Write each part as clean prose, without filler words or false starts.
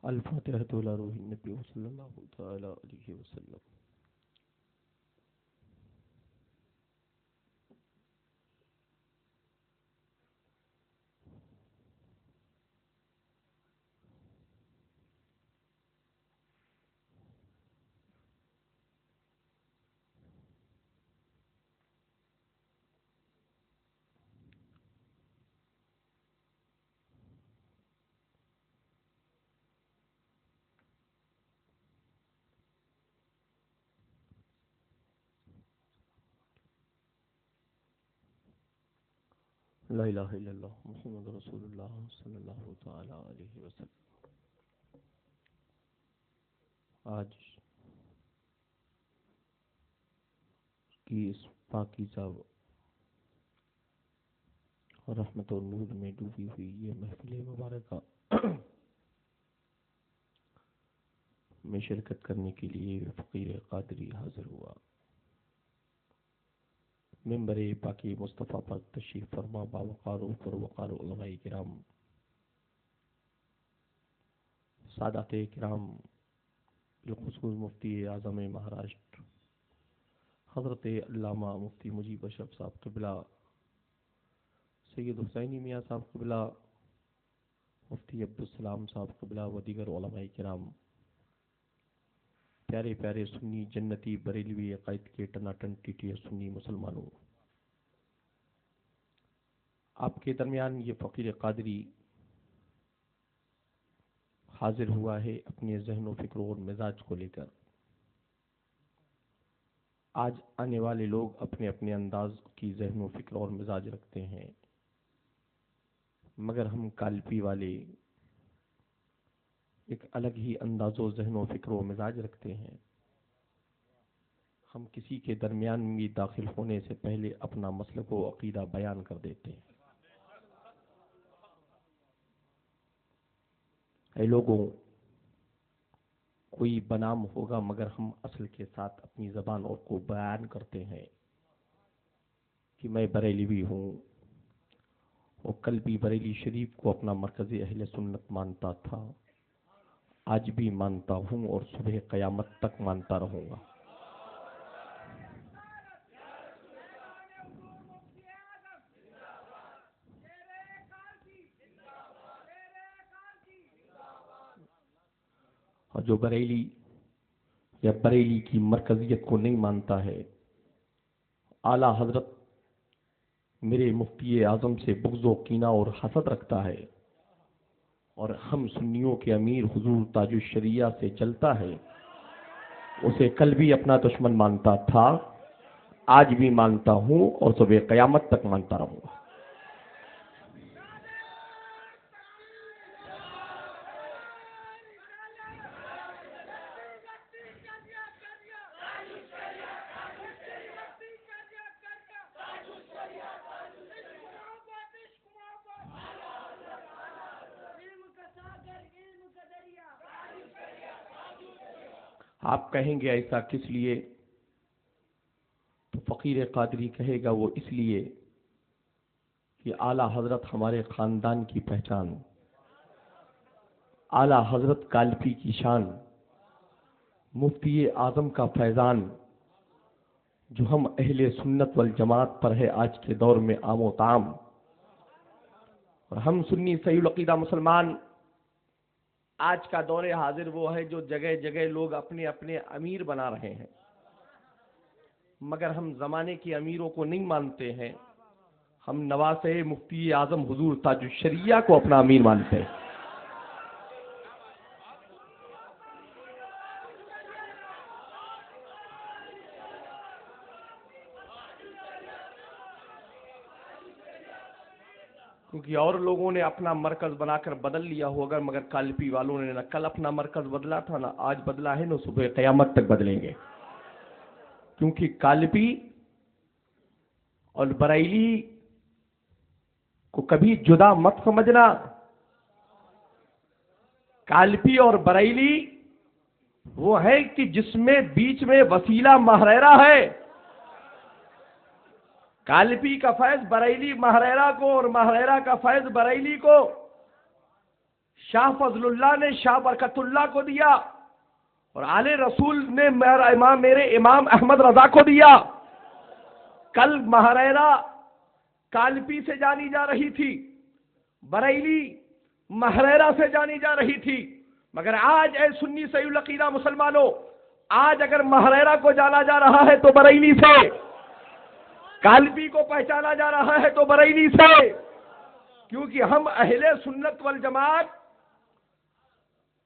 الفاتحة إلى روح النبي صلى الله تعالى عليه وسلم. لا الہ الا اللہ محمد رسول اللہ صلی اللہ تعالی علیہ وسلم. آج کی اس پاکیزہ اور رحمت اور نور میں ڈوبی ہوئی یہ محفل مبارکہ میں شرکت کرنے کے لیے فقیر قادری حاضر ہوا. ممبر پاکی مصطفیٰ پر تشریف فرما باوقار و پروقار علماء کرام، سادات کرام، بالخصوص مفتی اعظم مہاراشٹر حضرت علامہ مفتی مجیب اشرف صاحب قبلہ، سید حسینی میاں صاحب قبلہ، مفتی عبدالسلام صاحب قبلہ و دیگر علماء کرام، پیارے پیارے سنی جنتی بریلوی عقائد کے ٹناٹن ٹیٹی سنی مسلمانوں، آپ کے درمیان یہ فقیر قادری حاضر ہوا ہے اپنے ذہن و فکر اور مزاج کو لے کر. آج آنے والے لوگ اپنے اپنے انداز کی ذہن و فکر اور مزاج رکھتے ہیں، مگر ہم کالپی والے ایک الگ ہی انداز و ذہن و فکر و مزاج رکھتے ہیں. ہم کسی کے درمیان میں داخل ہونے سے پہلے اپنا مسلک و عقیدہ بیان کر دیتے ہیں. اے لوگوں، کوئی بنام ہوگا مگر ہم اصل کے ساتھ اپنی زبان اور کو بیان کرتے ہیں کہ میں بریلوی ہوں، اور کل بھی بریلی شریف کو اپنا مرکز اہل سنت مانتا تھا، آج بھی مانتا ہوں اور صبح قیامت تک مانتا رہوں گا. اور جو بریلی یا بریلی کی مرکزیت کو نہیں مانتا ہے، اعلیٰ حضرت میرے مفتی اعظم سے بغض و کینہ اور حسد رکھتا ہے، اور ہم سنیوں کے امیر حضور تاج الشریعہ سے جلتا ہے، اسے کل بھی اپنا دشمن مانتا تھا، آج بھی مانتا ہوں اور صبح قیامت تک مانتا رہوں گا. آپ کہیں گے ایسا کس لیے؟ تو فقیر قادری کہے گا وہ اس لیے کہ اعلیٰ حضرت ہمارے خاندان کی پہچان، اعلیٰ حضرت کالپی کی شان، مفتی اعظم کا فیضان، جو ہم اہل سنت والجماعت پر ہے آج کے دور میں عام و تام. اور ہم سنی صحیح العقیدہ مسلمان، آج کا دور حاضر وہ ہے جو جگہ جگہ لوگ اپنے اپنے امیر بنا رہے ہیں، مگر ہم زمانے کے امیروں کو نہیں مانتے ہیں. ہم نواسے مفتی اعظم حضور تاج الشریعہ کو اپنا امیر مانتے ہیں. کیونکہ اور لوگوں نے اپنا مرکز بنا کر بدل لیا ہوگا، مگر کالپی والوں نے نہ کل اپنا مرکز بدلا تھا، نہ آج بدلا ہے، نہ صبح قیامت تک بدلیں گے. کیونکہ کالپی اور بریلی کو کبھی جدا مت سمجھنا. کالپی اور بریلی وہ ہے کہ جس میں بیچ میں وسیلہ ماہریرا ہے. کالپی کا فیض بریلی ماہریرا کو اور ماہریرا کا فیض بریلی کو شاہ فضل اللہ نے شاہ برکت اللہ کو دیا اور آل رسول نے میرے امام احمد رضا کو دیا. کل ماہریرا کالپی سے جانی جا رہی تھی, بریلی ماہریرا سے جانی جا رہی تھی, مگر آج اے سنی صحیح العقیدہ مسلمانوں, آج اگر ماہریرا کو جانا جا رہا ہے تو بریلی سے, کالپی کو پہچانا جا رہا ہے تو بریلی سے, کیونکہ ہم اہل سنت والجماعت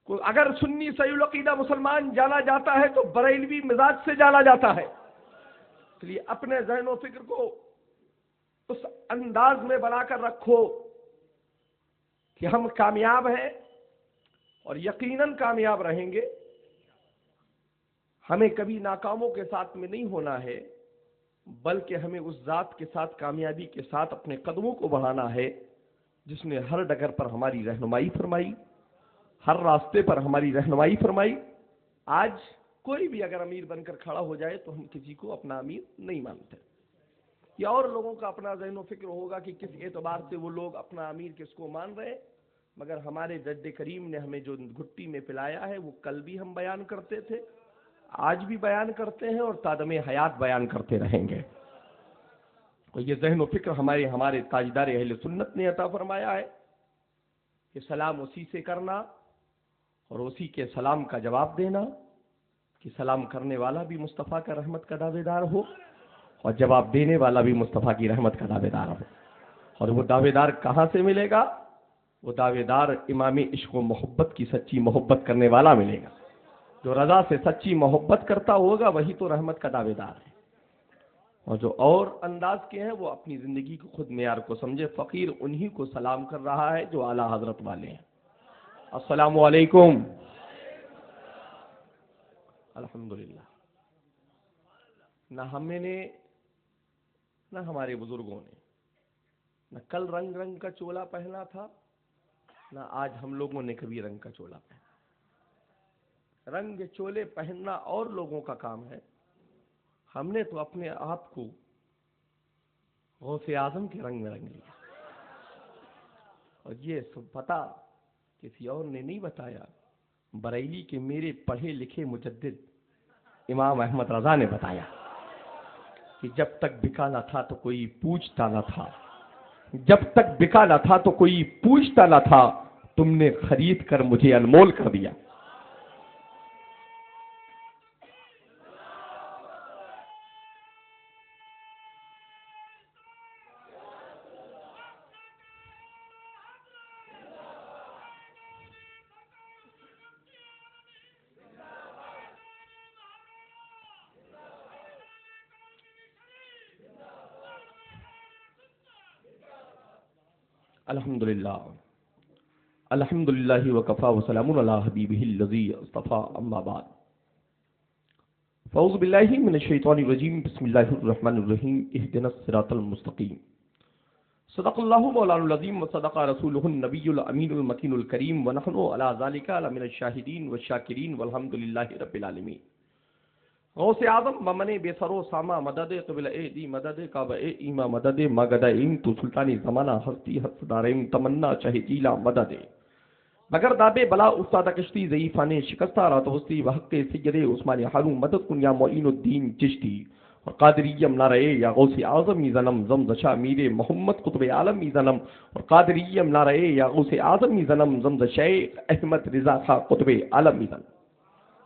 کو اگر سنی صحیح العقیدہ مسلمان جانا جاتا ہے تو بریلوی مزاج سے جانا جاتا ہے. اس لیے اپنے ذہن و فکر کو اس انداز میں بنا کر رکھو کہ ہم کامیاب ہیں اور یقیناً کامیاب رہیں گے. ہمیں کبھی ناکاموں کے ساتھ میں نہیں ہونا ہے, بلکہ ہمیں اس ذات کے ساتھ کامیابی کے ساتھ اپنے قدموں کو بڑھانا ہے جس نے ہر ڈگر پر ہماری رہنمائی فرمائی, ہر راستے پر ہماری رہنمائی فرمائی. آج کوئی بھی اگر امیر بن کر کھڑا ہو جائے تو ہم کسی کو اپنا امیر نہیں مانتے, یا اور لوگوں کا اپنا ذہن و فکر ہوگا کہ کس اعتبار سے وہ لوگ اپنا امیر کس کو مان رہے ہیں. مگر ہمارے جد کریم نے ہمیں جو گھٹی میں پلایا ہے وہ کل بھی ہم بیان کرتے تھے, آج بھی بیان کرتے ہیں اور تادم حیات بیان کرتے رہیں گے. تو یہ ذہن و فکر ہمارے تاجدار اہل سنت نے عطا فرمایا ہے کہ سلام اسی سے کرنا اور اسی کے سلام کا جواب دینا, کہ سلام کرنے والا بھی مصطفیٰ کا رحمت کا دعوے دار ہو اور جواب دینے والا بھی مصطفیٰ کی رحمت کا دعوے دار ہو. اور وہ دعوے دار کہاں سے ملے گا؟ وہ دعوے دار امام عشق و محبت کی سچی محبت کرنے والا ملے گا. جو رضا سے سچی محبت کرتا ہوگا وہی تو رحمت کا دعوے دار ہے. اور جو اور انداز کے ہیں وہ اپنی زندگی کو خود معیار کو سمجھے. فقیر انہی کو سلام کر رہا ہے جو اعلیٰ حضرت والے ہیں. السلام علیکم. الحمدللہ. نہ ہمیں نے نہ ہمارے بزرگوں نے نہ کل رنگ رنگ کا چولا پہنا تھا, نہ آج ہم لوگوں نے کبھی رنگ کا چولا پہنا. رنگ چولے پہننا اور لوگوں کا کام ہے, ہم نے تو اپنے آپ کو غوث اعظم کے رنگ میں رنگ لیا. اور یہ سب پتہ کسی اور نے نہیں بتایا, بریلی کے میرے پڑھے لکھے مجدد امام احمد رضا نے بتایا کہ جب تک بکا نہ تھا تو کوئی پوچھتا نہ تھا, جب تک بکا نہ تھا تو کوئی پوچھتا نہ تھا, تم نے خرید کر مجھے انمول کر دیا. الحمدللہ الحمدللہ وکفا وسلام علی حبیبہ الذی اصطفیٰ, اما بعد. فاعوذ باللہ من الشیطان الرجیم, بسم اللہ الرحمن الرحیم. اہدنا الصراط المستقیم. صدق اللہ مولانا العظیم وصدق رسولہ النبی الامین المکین الکریم, ونحن علی ذلک لمن الشاہدین والشاکرین والحمدللہ رب العالمین. غوث اعظم ممن بے سرو ساما مدد قبل اے دی مدد کعب اے ایما مدد مگد ایم تو سلطانی زمانہ ہستی حس داریم تمنا چاہے جیلا مدد مگر دابے بلا استاد کشتی ضعیفان شکستہ رات وسطی وحق سید عثمان حارون مدد کن یا معین الدین چشتی اور قادریم نارے یا غوث اعظم زنم زمزشا میر محمد قطب عالم زنم اور قادریم نارے یا غوث اعظم زنم زمز شیخ احمد رضا خان قطب عالم زنم.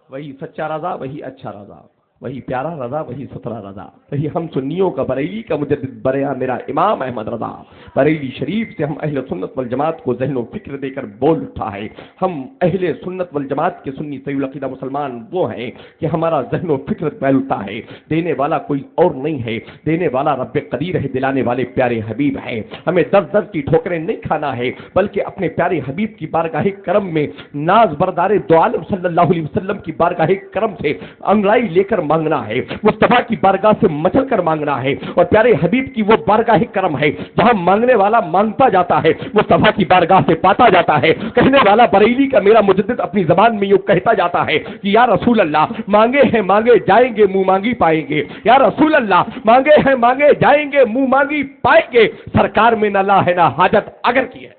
وہی سچا رضا, وہی اچھا رضا, وہی پیارا رضا, وہی سترا رضا, وہی ہم سنیوں کا بریلی کا مجدد بریا میرا امام احمد رضا. بریلی شریف سے ہم اہل سنت والجماعت کو ذہن و فکر دے کر بول اٹھا ہے. ہم اہل سنت والجماعت کے سنی صحیح العقیدہ مسلمان وہ ہیں کہ ہمارا ذہن و فکر پھیلتا ہے. دینے والا کوئی اور نہیں ہے, دینے والا رب قدیر ہے, دلانے والے پیارے حبیب ہیں. ہمیں درد درد کی ٹھوکریں نہیں کھانا ہے, بلکہ اپنے پیارے حبیب کی بارگاہ کرم میں ناز بردار دو عالم صلی اللہ علیہ وسلم کی بارگاہ کرم سے انگڑائی لے کر مانگنا ہے، مصطفیٰ کی بارگاہ سے مچل کر مانگنا ہے، اور پیارے حبیب کی وہ بارگاہ کرم ہے جہاں مانگنے والا مانگتا جاتا ہے، مصطفیٰ کی بارگاہ سے پاتا جاتا ہے۔ کہنے والا بریلی کا میرا مجدد اپنی زبان میں یوں کہتا جاتا ہے کہ یا رسول اللہ مانگے ہیں مانگے جائیں گے، منہ مانگی پائیں گے۔ یا رسول اللہ مانگے ہیں مانگے جائیں گے، منہ مانگی پائیں گے۔ سرکار میں نہ لا ہے نہ حاجت اگر کی ہے۔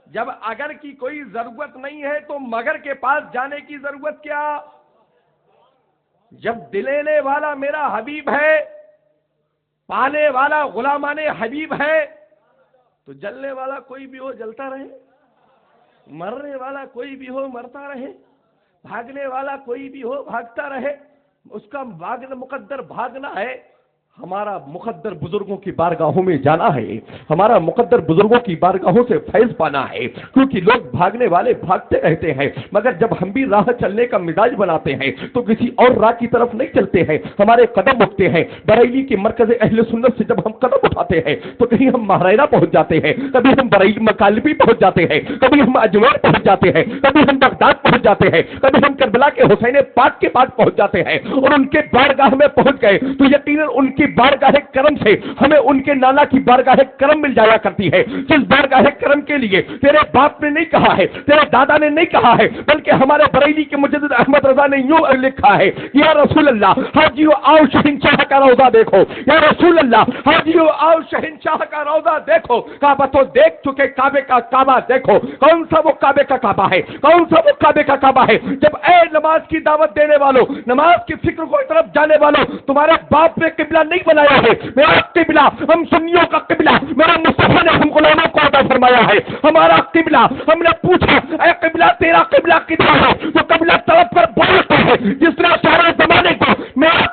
جب اگر کی کوئی ضرورت نہیں ہے تو مگر کے پاس جانے کی ضرورت کیا؟ جب دلینے والا میرا حبیب ہے، پانے والا غلامان حبیب ہے، تو جلنے والا کوئی بھی ہو جلتا رہے، مرنے والا کوئی بھی ہو مرتا رہے، بھاگنے والا کوئی بھی ہو بھاگتا رہے۔ اس کا مقدر بھاگنا ہے۔ ہمارا مقدر بزرگوں کی بارگاہوں میں جانا ہے، ہمارا مقدر بزرگوں کی بارگاہوں سے فیض پانا ہے، کیونکہ لوگ بھاگنے والے بھاگتے رہتے ہیں، مگر جب ہم بھی راہ چلنے کا مزاج بناتے ہیں تو کسی اور راہ کی طرف نہیں چلتے ہیں، ہمارے قدم اٹھتے ہیں۔ بریلی کے مرکز اہل سنت سے جب ہم قدم اٹھاتے ہیں تو کہیں ہم مہریرہ پہنچ جاتے ہیں، کبھی ہم بریلی مکالبی پہنچ جاتے ہیں، کبھی ہم اجمیر پہنچ جاتے ہیں، کبھی ہم بغداد پہنچ جاتے ہیں، کبھی ہم کربلا کے حسین پاک کے پاس پہنچ جاتے ہیں، اور ان کے بارگاہ میں پہنچ گئے تو یقیناً ان کی بارگاہ کرم سے ہمیں ان کے نانا کی بارگاہ کرم مل جایا کرتی ہے، جس بارگاہ کرم کے لیے تیرے باپ نے نہیں کہا ہے، تیرے دادا نے نہیں کہا ہے، بلکہ ہمارے بریلی کے مجدد احمد رضا نے یوں لکھا ہے، یا رسول اللہ حاجیو آؤ شہنشاہ کا روضہ دیکھو، یا رسول اللہ حاجیو آؤ شہنشاہ کا روضہ دیکھو، کعبہ تو دیکھ چکے، کعبے کا کعبہ دیکھو، کون سا وہ کعبے کا کعبہ ہے، کون سا وہ کعبے کا کعبہ ہے؟ جب اے نماز کی دعوت دینے والوں، نماز کی فکر کو طرف جانے والوں، تمہارے باپ نے قبلہ نہیں بنایا ہے، میرا قبلہ ہم سنیوں کا قبلہ میرا مصطفیٰ نے ہم غلاموں کو عطا فرمایا ہے۔ ہمارا قبلہ، ہم نے پوچھا اے قبلہ تیرا قبلہ کدھر ہے؟ جو قبلہ طرف پر بولتا ہے، جس نے سارے زمانے کو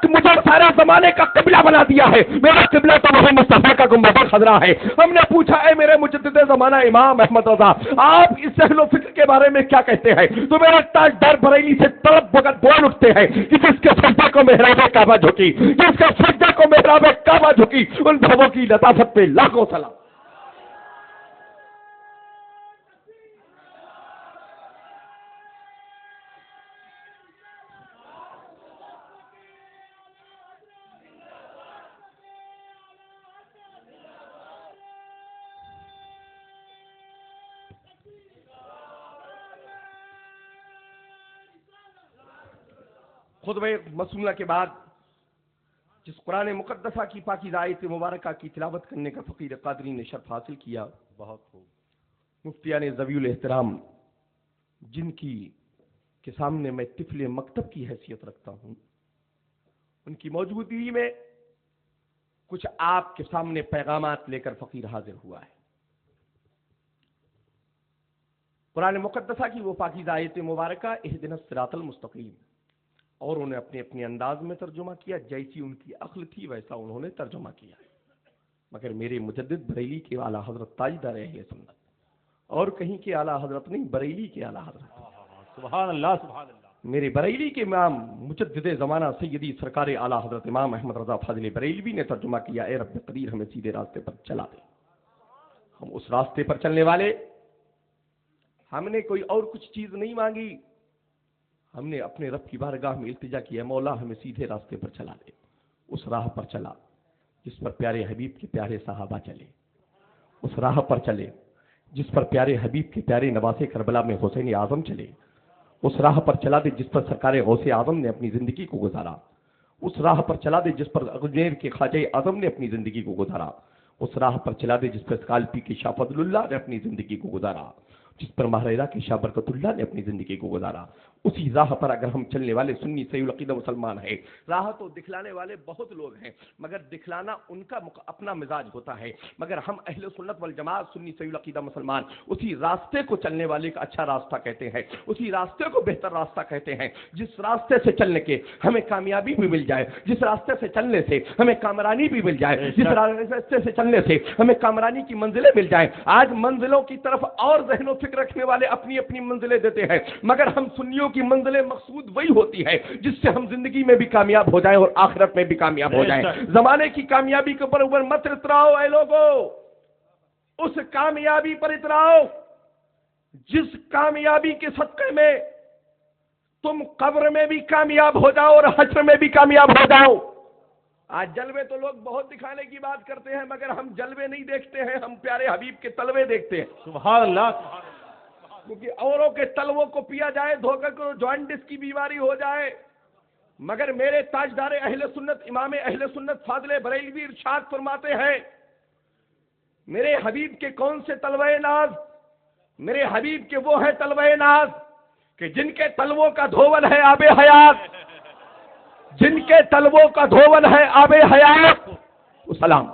مجھے سارے زمانے کا قبلہ بنا دیا ہے، میرا قبلہ تو وہی مصطفیٰ کا گنبد خضرا ہے۔ ہم نے پوچھا اے میرے مجدد زمانہ امام احمد رضا، آپ اس اہل و فکر کے بارے میں کیا کہتے ہیں؟ تو میرا تاجدار بریلی سے طرف وقت بول اٹھتے ہیں کہ جس کے سجدہ کو محراب کعبہ جھکی، جس کا سجدہ کو محراب کعبہ جھکی، ان بھووں کی لطافت پہ لاکھوں سلام۔ خطبہ مسنونہ کے بعد جس قرآن مقدسہ کی پاکیزہ آیت مبارکہ کی تلاوت کرنے کا فقیر قادری نے شرف حاصل کیا، بہت خوب، مفتیان ذوی الاحترام جن کی کے سامنے میں طفل مکتب کی حیثیت رکھتا ہوں، ان کی موجودگی میں کچھ آپ کے سامنے پیغامات لے کر فقیر حاضر ہوا ہے۔ قرآن مقدسہ کی وہ پاکیزہ آیت مبارکہ اہدنا الصراط المستقیم، اور انہیں اپنے اپنے انداز میں ترجمہ کیا، جیسی ان کی عقل تھی ویسا انہوں نے ترجمہ کیا ہے۔ مگر میرے مجدد بریلی کے اعلیٰ حضرت تاجدار اہل سنت، اور کہیں کے اعلیٰ حضرت نہیں، بریلی کے اعلیٰ حضرت، سبحان اللہ سبحان اللہ، میرے بریلی کے امام مجدد زمانہ سیدی سرکار اعلیٰ حضرت امام احمد رضا فاضل بریلوی نے ترجمہ کیا، اے رب قدیر ہمیں سیدھے راستے پر چلا دے، ہم اس راستے پر چلنے والے، ہم نے کوئی اور کچھ چیز نہیں مانگی، ہم نے اپنے رب کی بارگاہ میں التجا کیا، مولا ہمیں سیدھے راستے پر چلا دے، اس راہ پر چلا جس پر پیارے حبیب کے پیارے صحابہ چلے، اس راہ پر چلے جس پر پیارے حبیب کے پیارے نواز کربلا میں حسین اعظم چلے، اس راہ پر چلا دے جس پر سرکار غوث اعظم نے اپنی زندگی کو گزارا، اس راہ پر چلا دے جس پر اجمیر کے خواجہ اعظم نے اپنی زندگی کو گزارا، اس راہ پر چلا دے جس پر اسکالپی کے شاہ فضل اللہ نے اپنی زندگی کو گزارا، جس پر مہریرہ کے شاہ برکت اللہ نے اپنی زندگی کو گزارا، اسی راہ پر اگر ہم چلنے والے سنی صحیح العقیدہ مسلمان ہیں، راہ تو دکھلانے والے بہت لوگ ہیں، مگر دکھلانا ان کا اپنا مزاج ہوتا ہے، مگر ہم اہل سنت والجماعت سنی صحیح العقیدہ مسلمان اسی راستے کو چلنے والے کا اچھا راستہ کہتے ہیں، اسی راستے کو بہتر راستہ کہتے ہیں، جس راستے سے چلنے کے ہمیں کامیابی بھی مل جائے، جس راستے سے چلنے سے ہمیں کامرانی بھی مل جائے، جس راستے سے چلنے سے ہمیں کامرانی کی منزلیں مل جائیں۔ آج منزلوں کی طرف اور ذہن و فکر رکھنے والے اپنی اپنی منزلیں دیتے ہیں، مگر ہم سنیوں کی منزلیں مقصود وہی ہوتی ہے جس سے ہم زندگی میں بھی کامیاب ہو جائیں اور آخرت میں بھی کامیاب ہو جائیں۔ زمانے کی کامیابی کے اوپر مت اتراؤ اے لوگو، اس کامیابی پر اتراؤ جس کامیابی کے صدقے میں تم قبر میں بھی کامیاب ہو جاؤ اور حشر میں بھی کامیاب ہو جاؤ۔ آج جلوے تو لوگ بہت دکھانے کی بات کرتے ہیں، مگر ہم جلوے نہیں دیکھتے ہیں، ہم پیارے حبیب کے تلوے دیکھتے ہیں۔ سبحان اللہ۔ کیونکہ اوروں کے تلووں کو پیا جائے، دھوکہ کو جوانڈس کی بیماری ہو جائے، مگر میرے تاجدار اہل سنت امام اہل سنت فاضل بریلوی ارشاد فرماتے ہیں، میرے حبیب کے کون سے تلوے ناز؟ میرے حبیب کے وہ ہیں تلوے ناز کہ جن کے تلووں کا دھوول ہے آب حیات، جن کے تلووں کا دھوول ہے آب حیات۔ سلام۔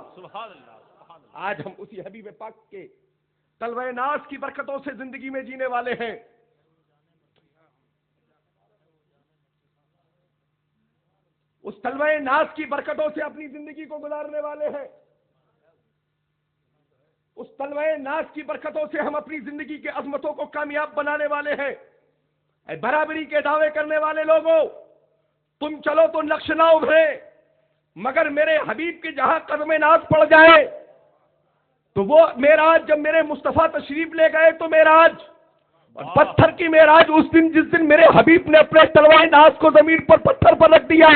آج ہم اسی حبیب پاک کے تلوے ناز کی برکتوں سے زندگی میں جینے والے ہیں۔ اس تلوے ناز کی برکتوں سے اپنی زندگی کو گزارنے والے ہیں۔ اس تلوے ناز کی برکتوں سے ہم اپنی زندگی کے عظمتوں کو کامیاب بنانے والے ہیں۔ اے برابری کے دعوے کرنے والے لوگوں، تم چلو تو نقش نہ ابھرے، مگر میرے حبیب کے جہاں قدم ناز پڑ جائے تو وہ معراج، جب میرے مصطفیٰ تشریف لے گئے تو معراج اور پتھر کی معراج اس دن جس دن میرے حبیب نے اپنے تلوائے ناز کو زمین پر پتھر پر رکھ دیا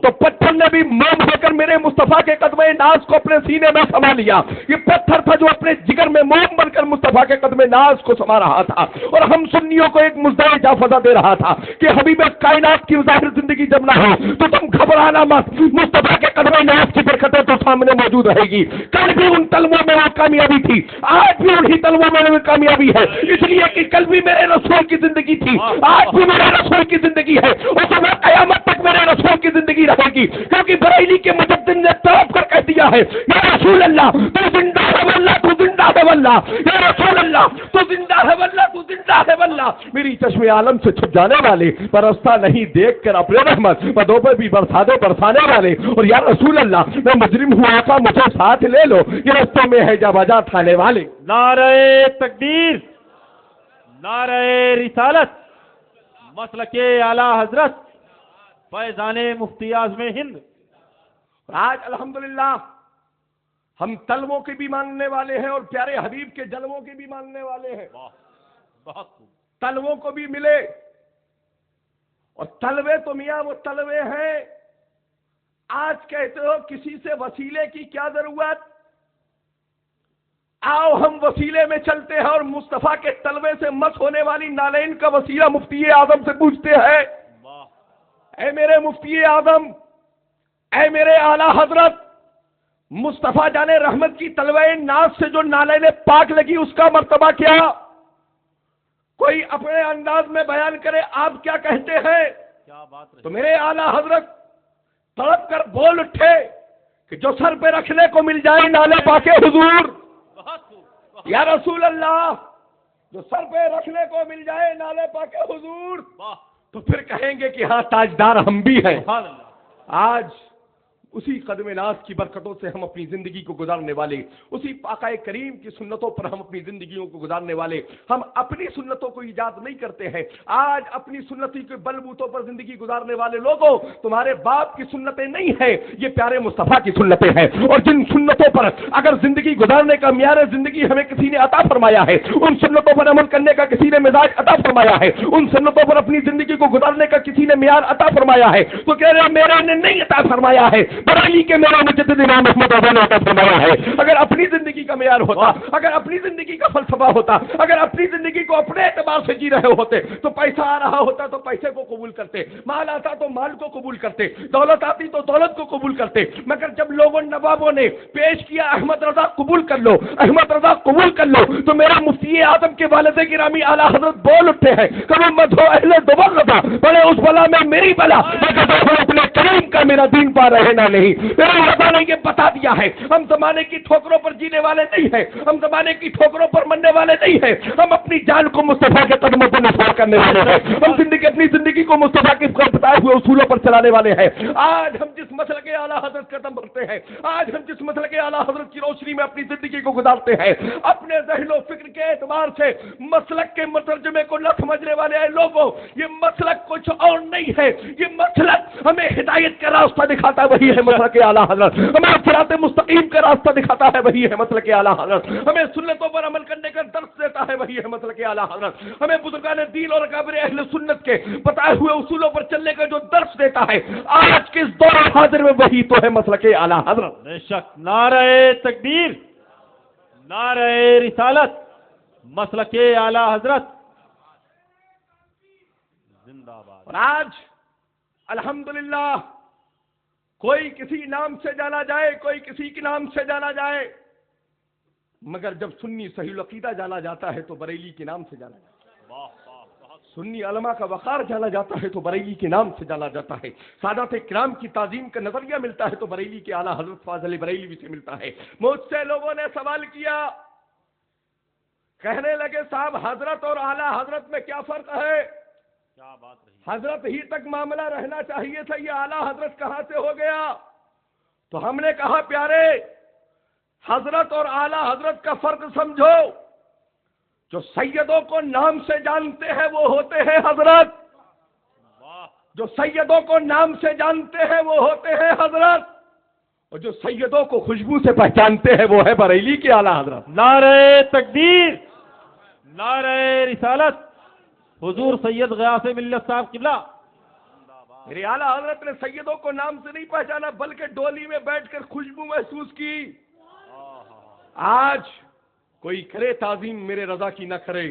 تو پتھر نے بھی موم ہو کر میرے مصطفیٰ کے قدم ناز کو اپنے سینے میں سما لیا۔ یہ پتھر تھا جو اپنے جگر میں موم بن کر مصطفیٰ کے قدم ناز کو سما رہا تھا، اور ہم سنیوں کو ایک مزدار جافزہ دے رہا تھا کہ حبیب کائنات کی ظاہر زندگی جب نہ ہو تو تم گھبرانا مت، مصطفیٰ کے قدم ناز کی برکتیں تو سامنے موجود رہے گی۔ کل بھی ان تلووں میں وہ کامیابی تھی، آج بھی انہی تلووں میں کامیابی ہے، اس لیے کہ کل بھی میرے رسول کی زندگی تھی، آج بھی میرے رسول کی زندگی ہے، اور صبح قیامت تک میرے رسول کی زندگی رہے گی، کیونکہ بریلی کے مجدد نے تڑپ کر کہہ دیا ہے، یا رسول اللہ تو زندہ ہے واللہ، تو زندہ ہے واللہ، یا رسول اللہ تو زندہ ہے واللہ، تو زندہ ہے واللہ۔ میری چشم عالم سے چھپ جانے والے، برستا نہیں دیکھ کر اپنے رحمت، بدوں پر بھی برسا دے برسانے والے، اور یا رسول اللہ میں مجرم ہوں آقا مجھے ساتھ لے لو، یہ رستوں میں ہے جب آجا کھانے والے۔ نعرہ تکبیر، نعرہ رسالت، مسلک اعلی حضرت فیضان مفتی اعظم ہند۔ آج الحمدللہ ہم تلووں کے بھی ماننے والے ہیں اور پیارے حبیب کے جلووں کے بھی ماننے والے ہیں۔ تلووں کو بھی ملے، اور تلوے تو میاں وہ تلوے ہیں، آج کہتے ہو کسی سے وسیلے کی کیا ضرورت، آؤ ہم وسیلے میں چلتے ہیں اور مصطفیٰ کے تلوے سے مس ہونے والی نالین کا وسیلہ مفتی اعظم سے پوچھتے ہیں، اے میرے مفتی اعظم، اے میرے اعلیٰ حضرت، مصطفیٰ جان رحمت کی تلوے ناز سے جو نالین پاک لگی اس کا مرتبہ کیا؟ کوئی اپنے انداز میں بیان کرے، آپ کیا کہتے ہیں؟ تو میرے اعلیٰ حضرت تڑپ کر بول اٹھے کہ جو سر پہ رکھنے کو مل جائے نالے پاک حضور، یا رسول اللہ جو سر پہ رکھنے کو مل جائے نالے پاک حضور، تو پھر کہیں گے کہ ہاں تاجدار ہم بھی ہیں۔ آج اسی قدم ناز کی برکتوں سے ہم اپنی زندگی کو گزارنے والے، اسی آقا کریم کی سنتوں پر ہم اپنی زندگیوں کو گزارنے والے، ہم اپنی سنتوں کو ایجاد نہیں کرتے ہیں۔ آج اپنی سنتی کے بل بوتوں پر زندگی گزارنے والے لوگوں، تمہارے باپ کی سنتیں نہیں ہیں، یہ پیارے مصطفیٰ کی سنتیں ہیں، اور جن سنتوں پر اگر زندگی گزارنے کا معیار زندگی ہمیں کسی نے عطا فرمایا ہے، ان سنتوں پر عمل کرنے کا کسی نے مزاج عطا فرمایا ہے، ان سنتوں پر اپنی زندگی کو گزارنے کا کسی نے معیار عطا فرمایا ہے، تو کہہ رہے میرے نے نہیں عطا فرمایا ہے، بریلی کے میرا مجدد امام احمد رضا نے عطا فرمایا ہے۔ اگر اپنی زندگی کا معیار ہوتا، اگر اپنی زندگی کا فلسفہ ہوتا، اگر اپنی زندگی کو اپنے اعتبار سے جی رہے ہوتے تو پیسہ آ رہا ہوتا تو پیسے کو قبول کرتے، مال آتا تو مال کو قبول کرتے، دولت آتی تو دولت کو قبول کرتے، مگر جب لوگوں نوابوں نے پیش کیا احمد رضا قبول کر لو، احمد رضا قبول کر لو، تو میرا مفتی اعظم کے والد گرامی اعلیٰ حضرت بول اٹھے ہیں، کبھی مدھو اہل دوبر رضا بڑے اس بلا میں میری بلا، اپنے کریم کا میرا دین پا رہے نہ نہیں. میرے رضا نے یہ بتا دیا ہے ہم زمانے کی ٹھوکروں پر جینے والے نہیں ہیں, ہم زمانے کی ٹھوکروں پر مرنے والے نہیں ہیں, ہم اپنی جان کو مصطفیٰ کے قدموں پر نثار کرنے والے ہیں, ہم اپنی زندگی کو مصطفیٰ کے بتائے ہوئے اصولوں پر چلانے والے ہیں. آج ہم جس مسلک اعلیٰ حضرت کا دم بھرتے ہیں, آج ہم جس مسلک اعلیٰ حضرت کی روشنی میں اپنی زندگی کو گزارتے ہیں, اپنے ذہن و فکر کے اعتبار سے مسلک کے مترجمے کو نہ سمجھنے والے ہیں لوگوں, یہ مسلک کچھ اور نہیں ہے, یہ مسلک ہمیں ہدایت کا راستہ دکھاتا ہے, وہی ہے مسلک اعلیٰ حضرت. ہمیں صراط مستقیم کا راستہ دکھاتا ہے, وہی ہے مسلک اعلیٰ حضرت. ہمیں سنتوں پر عمل کرنے کا درس دیتا ہے, وہی ہے مسلک اعلیٰ حضرت. ہمیں بزرگان دین اور اکابر اہل سنت کے بتائے ہوئے اصولوں پر چلنے کا جو درس دیتا ہے آج کے اس دور حاضر میں, وہی تو ہے مسلک اعلیٰ حضرت. بے شک. نعرہ تکبیر, نعرہ رسالت, مسلک اعلیٰ حضرت زندہ باد. اور آج الحمدللہ کوئی کسی نام سے جانا جائے, کوئی کسی کے نام سے جانا جائے, مگر جب سنی صحیح العقیدہ جانا جاتا ہے تو بریلی کے نام سے جانا جاتا ہے. سنی علماء کا وقار جانا جاتا ہے تو بریلی کے نام سے جانا جاتا ہے. سادات کرام کی تعظیم کا نظریہ ملتا ہے تو بریلی کے اعلیٰ حضرت فاضل بریلوی سے ملتا ہے. مجھ سے لوگوں نے سوال کیا, کہنے لگے صاحب حضرت اور اعلیٰ حضرت میں کیا فرق ہے؟ کیا بات رہی, حضرت ہی تک معاملہ رہنا چاہیے تھا, یہ اعلیٰ حضرت کہاں سے ہو گیا؟ تو ہم نے کہا پیارے حضرت اور اعلیٰ حضرت کا فرق سمجھو. جو سیدوں کو نام سے جانتے ہیں وہ ہوتے ہیں حضرت, جو سیدوں کو نام سے جانتے ہیں وہ ہوتے ہیں حضرت, اور جو سیدوں کو خوشبو سے پہچانتے ہیں وہ ہے بریلی کے اعلیٰ حضرت. نعرہ تکبیر, نعرہ رسالت, حضور سید غیاث ملت صاحب قبلہ. میرے اعلیٰ حضرت نے سیدوں کو نام سے نہیں پہچانا بلکہ ڈولی میں بیٹھ کر خوشبو محسوس کی. آج کوئی کرے تعظیم میرے رضا کی نہ کرے,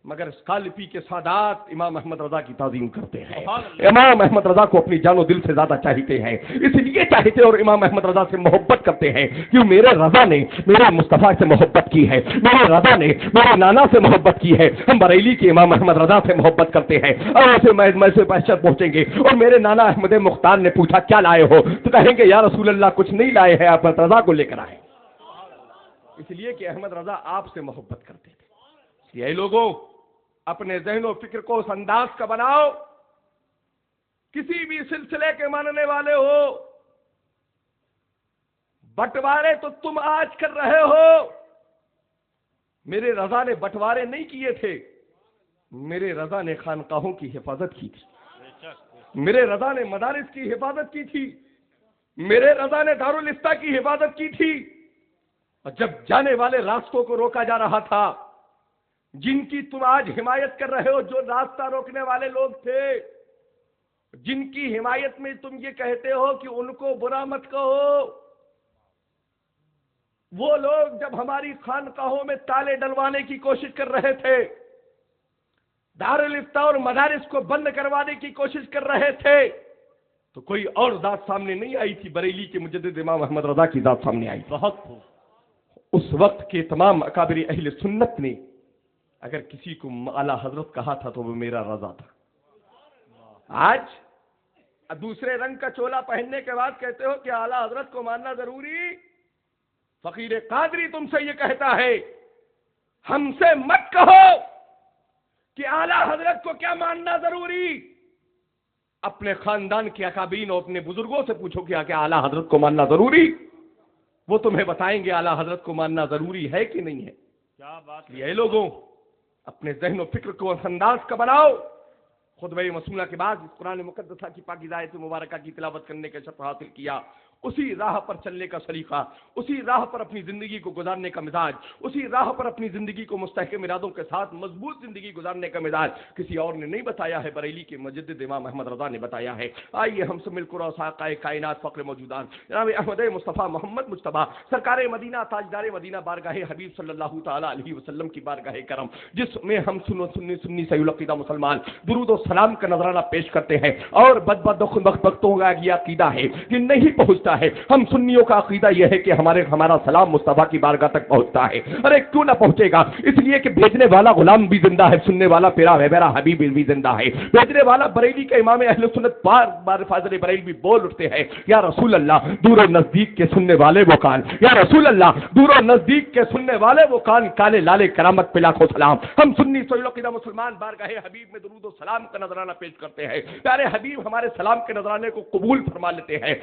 مگر اسکالپی کے سادات امام احمد رضا کی تعظیم کرتے ہیں. امام احمد رضا کو اپنی جان و دل سے زیادہ چاہتے ہیں, اس لیے چاہتے اور امام احمد رضا سے محبت کرتے ہیں کہ میرے رضا نے میرے مصطفیٰ سے محبت کی ہے, میرے رضا نے میرے نانا سے محبت کی ہے. ہم بریلی کے امام احمد رضا سے محبت کرتے ہیں, اور اسے میں سے بحثت پہنچیں گے اور میرے نانا احمد مختار نے پوچھا کیا لائے ہو, تو کہیں گے یا رسول اللہ کچھ نہیں لائے ہیں, آپ رضا کو لے کر آئے. اس لیے کہ احمد رضا آپ سے محبت کرتے تھے. یہ لوگوں اپنے ذہن و فکر کو اس انداز کا بناؤ, کسی بھی سلسلے کے ماننے والے ہو, بٹوارے تو تم آج کر رہے ہو, میرے رضا نے بٹوارے نہیں کیے تھے, میرے رضا نے خانقاہوں کی حفاظت کی تھی, میرے رضا نے مدارس کی حفاظت کی تھی, میرے رضا نے دارالافتاء کی حفاظت کی تھی. اور جب جانے والے راستوں کو روکا جا رہا تھا, جن کی تم آج حمایت کر رہے ہو, جو راستہ روکنے والے لوگ تھے, جن کی حمایت میں تم یہ کہتے ہو کہ ان کو برا مت کہو, وہ لوگ جب ہماری خانقاہوں میں تالے ڈلوانے کی کوشش کر رہے تھے, دارالافتاء اور مدارس کو بند کروانے کی کوشش کر رہے تھے, تو کوئی اور ذات سامنے نہیں آئی تھی, بریلی کے مجدد امام احمد رضا کی ذات سامنے آئی. بہت اس وقت کے تمام اکابر اہل سنت نے اگر کسی کو اعلیٰ حضرت کہا تھا تو وہ میرا رضا تھا. آج دوسرے رنگ کا چولا پہننے کے بعد کہتے ہو کہ اعلیٰ حضرت کو ماننا ضروری. فقیر قادری تم سے یہ کہتا ہے ہم سے مت کہو کہ اعلیٰ حضرت کو کیا ماننا ضروری, اپنے خاندان کے اکابرین اور اپنے بزرگوں سے پوچھو کہ اعلیٰ حضرت کو ماننا ضروری, وہ تمہیں بتائیں گے اعلیٰ حضرت کو ماننا ضروری ہے کہ نہیں ہے. کیا بات یہ لوگوں اپنے ذہن و فکر کو اس انداز کا بناؤ. خطبہ مسنونہ کے بعد اس قرآن مقدسہ کی پاکیزہ آیت مبارکہ کی تلاوت کرنے کا شرف حاصل کیا, اسی راہ پر چلنے کا سلیقہ, اسی راہ پر اپنی زندگی کو گزارنے کا مزاج, اسی راہ پر اپنی زندگی کو مستحکم ارادوں کے ساتھ مضبوط زندگی گزارنے کا مزاج کسی اور نے نہیں بتایا ہے, بریلی کے مجدد امام احمد رضا نے بتایا ہے. آئیے ہم سے مل کر آقا کائنات فخر موجودات جناب احمد مصطفیٰ محمد مجتبیٰ سرکار مدینہ تاجدار مدینہ بارگاہ حبیب صلی اللہ تعالی علیہ وسلم کی بارگاہ کرم, جس میں ہم سنی صحیح العقیدہ مسلمان درود و سلام کا نظرانہ پیش کرتے ہیں, اور بدبختوں کا یہ عقیدہ ہے کہ نہیں پہنچتا پہنچتا ہے. ہم سنیوں کا عقیدہ یہ ہے کہ ہمارا سلام مصطفیٰ کی بارگاہ تک پہنچتا ہے. ارے کیوں نہ پہنچے گا؟ اس لیے کہ بھیجنے والا غلام بھی زندہ ہے, سننے والا میرا حبیب بھی زندہ ہے. بھیجنے والا بریلی کا امام اہل سنت بار بار فاضل بریلی بھی بول اٹھتے ہیں, یا رسول اللہ دور و نزدیک کے سننے والے وہ کان, یا رسول اللہ دور و نزدیک کے سننے والے وہ کان, کالے لالے کرامت پہ لاکھوں سلام. ہم سنی سوئلوں کی مسلمان بارگاہ حبیب میں درود و سلام کا نذرانہ پیش کرتے ہیں. پیارے حبیب ہمارے سلام کے نذرانے کو قبول فرما لیتے ہیں.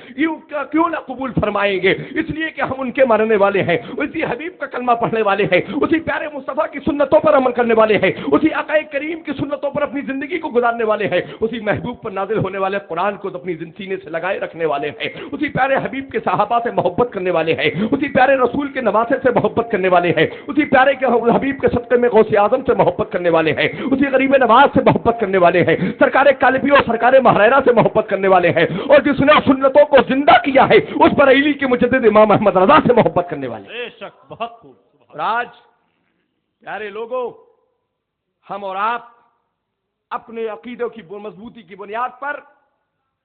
کیوں نہ قبول فرمائیں گے؟ اس لیے کہ ہم ان کے ماننے والے ہیں, اسی حبیب کا کلمہ پڑھنے والے ہیں, اسی پیارے مصطفیٰ کی سنتوں پر عمل کرنے والے ہیں, اسی آقا کریم کی سنتوں پر اپنی زندگی کو گزارنے والے ہیں, اسی محبوب پر نازل ہونے والے قرآن کو اپنی سینے سے لگائے رکھنے والے ہیں, اسی پیارے حبیب کے صحابہ سے محبت کرنے والے ہیں, اسی پیارے رسول کے نواسے سے محبت کرنے والے ہیں, اسی پیارے کے حبیب کے صدقے میں غوث اعظم سے محبت کرنے والے ہیں, اسی غریب نواز سے محبت کرنے والے ہیں, سرکار کالبی اور سرکار مہریرہ سے محبت کرنے والے ہیں, اور جس نے سنتوں کو زندہ کیا ہے اس بریلی کے مجدد امام احمد رضا سے محبت کرنے والے ہیں. بے شک, بہت خوب. اور آج پیارے لوگوں, ہم اور آپ اپنے عقیدوں کی مضبوطی کی بنیاد پر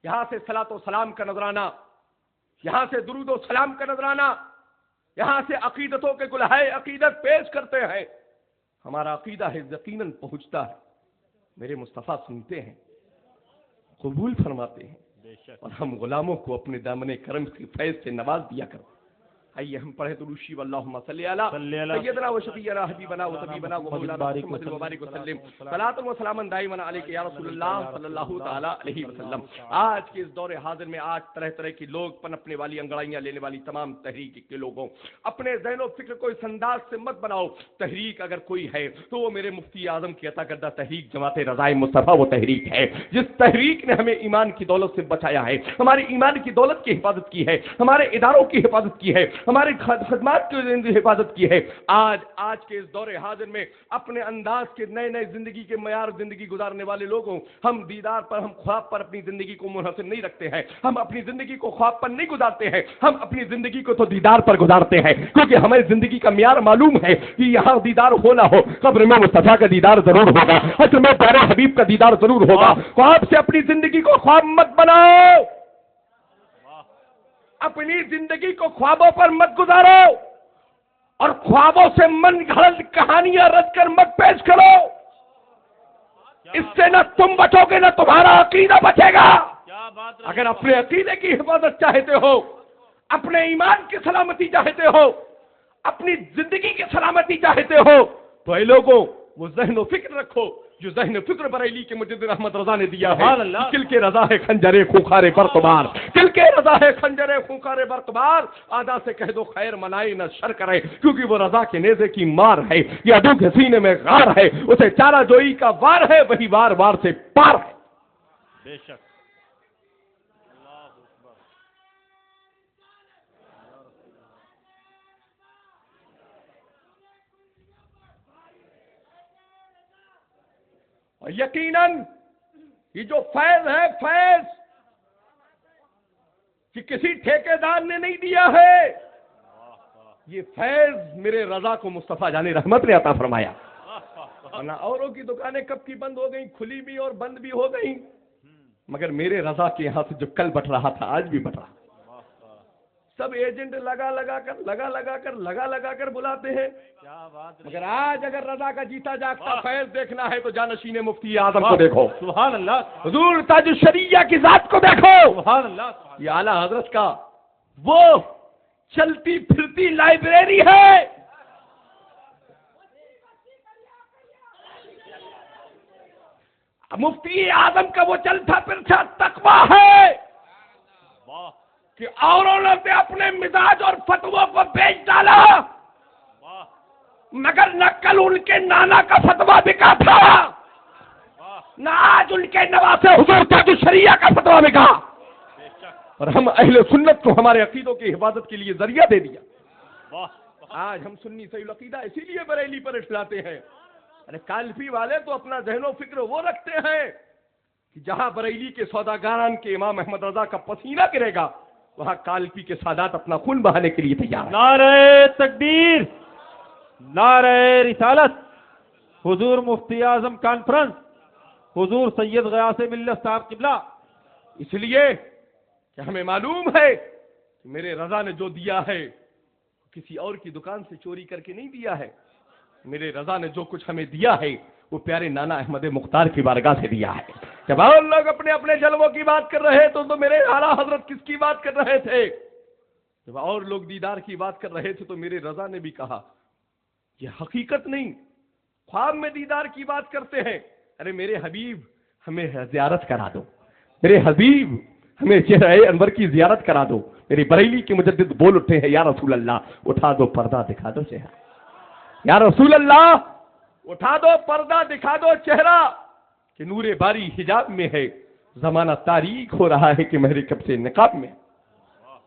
یہاں سے صلاۃ و سلام کا نذرانہ, یہاں سے درود و سلام کا نذرانہ, یہاں سے عقیدتوں کے گلہائے عقیدت پیش کرتے ہیں. ہمارا عقیدہ ہے یقیناً پہنچتا ہے, میرے مصطفیٰ سنتے ہیں, قبول فرماتے ہیں, اور ہم غلاموں کو اپنے دامن کرم کی فیض سے نواز دیا کرتے ہیں. آئیے ہم پڑھے درود اللہم صلی علی سیدنا و شفیعنا حبیبنا و طبیبنا و مولانا محمد مبارک وسلم صلاۃ و سلام دائما علیک یا رسول اللہ صلی اللہ تعالی علیہ وسلم. آج کے اس دور حاضر میں آج طرح طرح کی لوگ پنپنے والی انگڑائیاں لینے والی تمام تحریک کے لوگوں, اپنے ذہن و فکر کو اس انداز سے مت بناؤ. تحریک اگر کوئی ہے تو وہ میرے مفتی اعظم کی عطا کردہ تحریک جماعت رضائے مصطفیٰ وہ تحریک ہے, جس تحریک نے ہمیں ایمان کی دولت سے بچایا ہے, ہماری ایمان کی دولت کی حفاظت کی ہے, ہمارے اداروں کی حفاظت کی ہے, ہماری خدمات کی حفاظت کی ہے. آج کے اس دور حاضر میں اپنے انداز کے نئے نئے زندگی کے معیار زندگی گزارنے والے لوگوں, ہم دیدار پر, ہم خواب پر اپنی زندگی کو منحصر نہیں رکھتے ہیں, ہم اپنی زندگی کو خواب پر نہیں گزارتے ہیں, ہم اپنی زندگی کو تو دیدار پر گزارتے ہیں, کیونکہ ہمیں زندگی کا معیار معلوم ہے کہ یہاں دیدار ہو نہ ہو, قبر میں مصطفیٰ کا دیدار ضرور ہوگا, حشر میں پیارے حبیب کا دیدار ضرور ہوگا. خواب سے اپنی زندگی کو خواب مت بناؤ, اپنی زندگی کو خوابوں پر مت گزارو, اور خوابوں سے من گھڑت کہانیاں رچ کر مت پیش کرو. اس سے نہ تم بچو گے نہ تمہارا عقیدہ بچے گا. اگر اپنے عقیدے کی حفاظت چاہتے ہو, اپنے ایمان کی سلامتی چاہتے ہو, اپنی زندگی کی سلامتی چاہتے ہو, تو اے لوگوں وہ ذہن و فکر رکھو جو ذہن و فکر بریلی کے مجدد احمد رضا نے دیا ہے. کل کے رضا ہے خنجر خونخوار برقبار, کل کے رضا ہے خنجر خونخوار برقبار, آدھا سے کہہ دو خیر منائے نہ شر کرے, کیونکہ وہ رضا کے نیزے کی مار ہے, یہ عدو کے سینے میں غار ہے, اسے چارہ جوئی کا وار ہے, وہی وار وار سے پار ہے. بے شک. یقیناً یہ جو فیض ہے, فیض کہ کسی ٹھیکیدار نے نہیں دیا ہے, یہ فیض میرے رضا کو مصطفیٰ جان رحمت نے عطا فرمایا. ورنہ اوروں کی دکانیں کب کی بند ہو گئیں, کھلی بھی اور بند بھی ہو گئیں, مگر میرے رضا کے یہاں سے جو کل بٹ رہا تھا آج بھی بٹ رہا. سب ایجنٹ لگا کر بلاتے ہیں, مگر آج اگر رضا کا جیتا جاگتا فیض دیکھنا ہے تو جانشین مفتی اعظم کو دیکھو, سبحان اللہ, حضور تاج الشریعہ کی ذات کو دیکھو, سبحان اللہ, یہ اعلیٰ حضرت کا وہ چلتی پھرتی لائبریری ہے. مفتی اعظم کا وہ چلتا پھرتا تقویٰ ہے کہ اوروں نے اپنے مزاج اور فتووں کو بیچ ڈالا, مگر نہ کل ان کے نانا کا فتویٰ بکا تھا, نہ آج ان کے نواسے حضور تاج الشریعہ کا فتویٰ بکا, اور ہم اہل سنت کو ہمارے عقیدوں کی حفاظت کے لیے ذریعہ دے دیا. آج ہم سنی صحیح عقیدہ اسی لیے بریلی پر اٹھلاتے ہیں. ارے کالفی والے تو اپنا ذہن و فکر وہ رکھتے ہیں کہ جہاں بریلی کے سوداگران کے امام احمد رضا کا پسینہ گرے گا, وہاں کالپی کے سادات اپنا خون بہانے کے لیے تیار ہیں. نعرہ تکبیر, نعرہ رسالت, حضور مفتی اعظم کانفرنس, حضور سید غیاث ملت صاحب قبلہ. اس لیے کہ ہمیں معلوم ہے میرے رضا نے جو دیا ہے کسی اور کی دکان سے چوری کر کے نہیں دیا ہے. میرے رضا نے جو کچھ ہمیں دیا ہے وہ پیارے نانا احمد مختار کی بارگاہ سے دیا ہے. جب اور لوگ اپنے اپنے جلووں کی بات کر رہے تو میرے اعلیٰ حضرت کس کی بات کر رہے تھے؟ جب اور لوگ دیدار کی بات کر رہے تھے تو میرے رضا نے بھی کہا یہ حقیقت نہیں، خواب میں دیدار کی بات کرتے ہیں. ارے میرے حبیب ہمیں زیارت کرا دو، میرے حبیب ہمیں چہرہ انور کی زیارت کرا دو. میری بریلی کے مجدد بول اٹھے ہیں یا رسول اللہ اٹھا دو پردہ دکھا دو چہرہ. یا رسول اللہ اٹھا دو پردہ دکھا دو چہرہ کہ نور باری حجاب میں ہے، زمانہ تاریک ہو رہا ہے کہ مہر کب سے نقاب میں.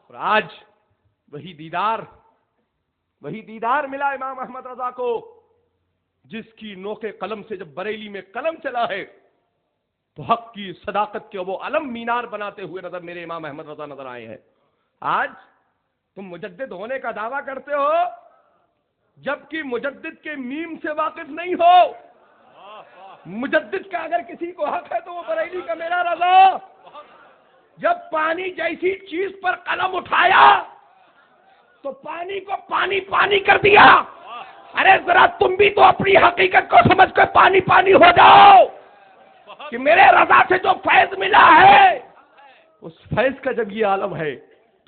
اور آج وہی دیدار ملا امام احمد رضا کو جس کی نوک قلم سے جب بریلی میں قلم چلا ہے تو حق کی صداقت کے وہ علم مینار بناتے ہوئے نظر میرے امام احمد رضا نظر آئے ہیں. آج تم مجدد ہونے کا دعویٰ کرتے ہو جبکہ مجدد کے میم سے واقف نہیں ہو. مجدد کا اگر کسی کو حق ہے تو وہ بریلی کا میرا رضا. جب پانی جیسی چیز پر قلم اٹھایا تو پانی کو پانی کر دیا. ارے ذرا تم بھی تو اپنی حقیقت کو سمجھ کر پانی ہو جاؤ کہ میرے رضا سے جو فیض ملا ہے اس فیض کا جب یہ عالم ہے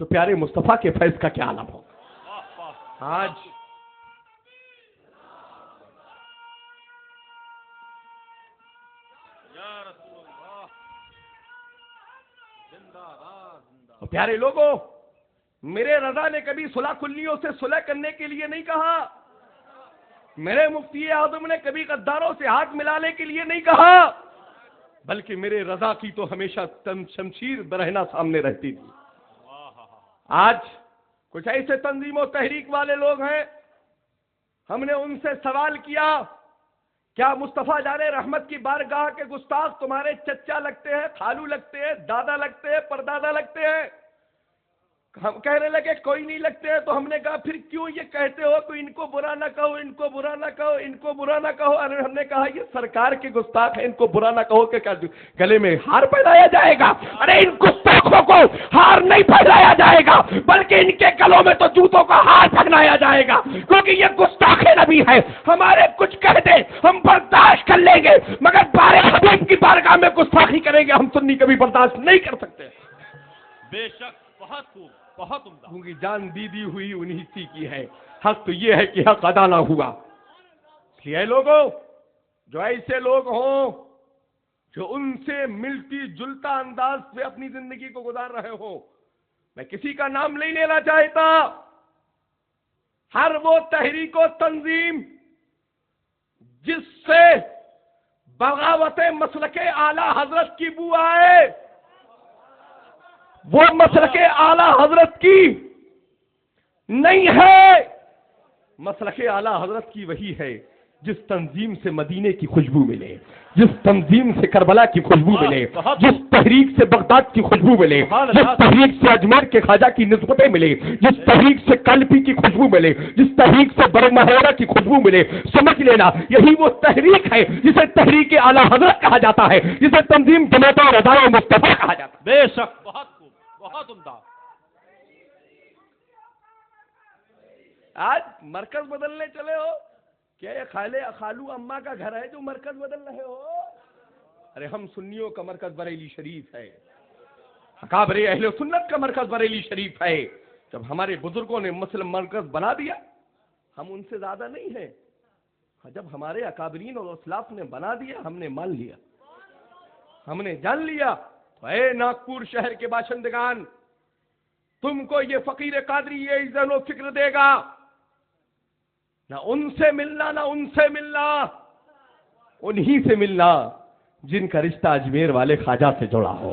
تو پیارے مصطفیٰ کے فیض کا کیا عالم ہوگا. آج پیارے لوگوں، میرے رضا نے کبھی صلح کلیوں سے صلح کرنے کے لیے نہیں کہا. میرے مفتی اعظم نے کبھی غداروں سے ہاتھ ملانے کے لیے نہیں کہا، بلکہ میرے رضا کی تو ہمیشہ شمشیر برہنہ سامنے رہتی تھی. آج کچھ ایسے تنظیم و تحریک والے لوگ ہیں، ہم نے ان سے سوال کیا کیا مصطفیٰ جان رحمت کی بارگاہ کے گستاخ تمہارے چچا لگتے ہیں، خالو لگتے ہیں، دادا لگتے ہیں، پردادا لگتے ہیں؟ ہم کہنے لگے کوئی نہیں لگتے ہیں. تو ہم نے کہا پھر کیوں یہ کہتے ہو کہ ان کو برا نہ کہو، ان کو برا نہ کہو، ان کو برا نہ کہو؟ ارے ہم نے کہا یہ سرکار کے گستاخ ہیں، ان کو برا نہ کہو کہ کیا گلے میں ہار پہنایا جائے گا؟ ارے ان گستاخوں کو ہار نہیں پہنایا جائے گا بلکہ ان کے گلوں میں تو جوتوں کا ہار پہنایا جائے گا، کیونکہ یہ گستاخ نبی ہے. ہمارے کچھ کہہ دیں ہم برداشت کر لیں گے، مگر بارے حبیب کی بارگاہ میں گستاخی کریں گے ہم سنی کبھی برداشت نہیں کر سکتے. بے شک بہت خوب، بہت عمدہ. کیونکہ جان دی ہوئی انہی سی کی ہے. حق تو یہ ہے کہ حق ادا نہ ہوا. اس لیے لوگوں جو ایسے لوگ ہوں جو ان سے ملتی جلتا انداز سے اپنی زندگی کو گزار رہے ہوں، میں کسی کا نام نہیں لینا چاہتا، ہر وہ تحریک و تنظیم جس سے بغاوت مسلک اعلی حضرت کی بو آئے، وہ مسلک اعلی حضرت کی نہیں ہے. مسلک اعلی حضرت کی وہی ہے جس تنظیم سے مدینے کی خوشبو ملے، جس تنظیم سے کربلا کی خوشبو ملے، جس تحریک سے بغداد کی خوشبو ملے، جس تحریک سے اجمیر کے خواجہ کی نسبتیں ملے، جس تحریک سے کلپی کی خوشبو ملے، جس تحریک سے برمہورہ کی خوشبو ملے. سمجھ لینا یہی وہ تحریک ہے جسے تحریک اعلی حضرت کہا جاتا ہے، جسے تنظیم جماعت و رضا مصطفیٰ کہا جاتا ہے. بے شک بہت خوب، بہت عمدہ. آج مرکز بدلنے چلے ہو کیا؟ یہ خالو اماں کا گھر ہے جو مرکز بدل رہے ہو؟ ارے ہم سنیوں کا مرکز بریلی شریف ہے، اکابر اہل سنت کا مرکز بریلی شریف ہے. جب ہمارے بزرگوں نے مسلم مرکز بنا دیا ہم ان سے زیادہ نہیں ہیں. جب ہمارے اکابرین اور اسلاف نے بنا دیا ہم نے مان لیا، ہم نے جان لیا. تو اے ناگپور شہر کے باشندگان، تم کو یہ فقیر قادری یہ ذہن و فکر دے گا نہ ان سے ملنا، نہ ان سے ملنا، انہی سے ملنا جن کا رشتہ اجمیر والے خواجہ سے جڑا ہو،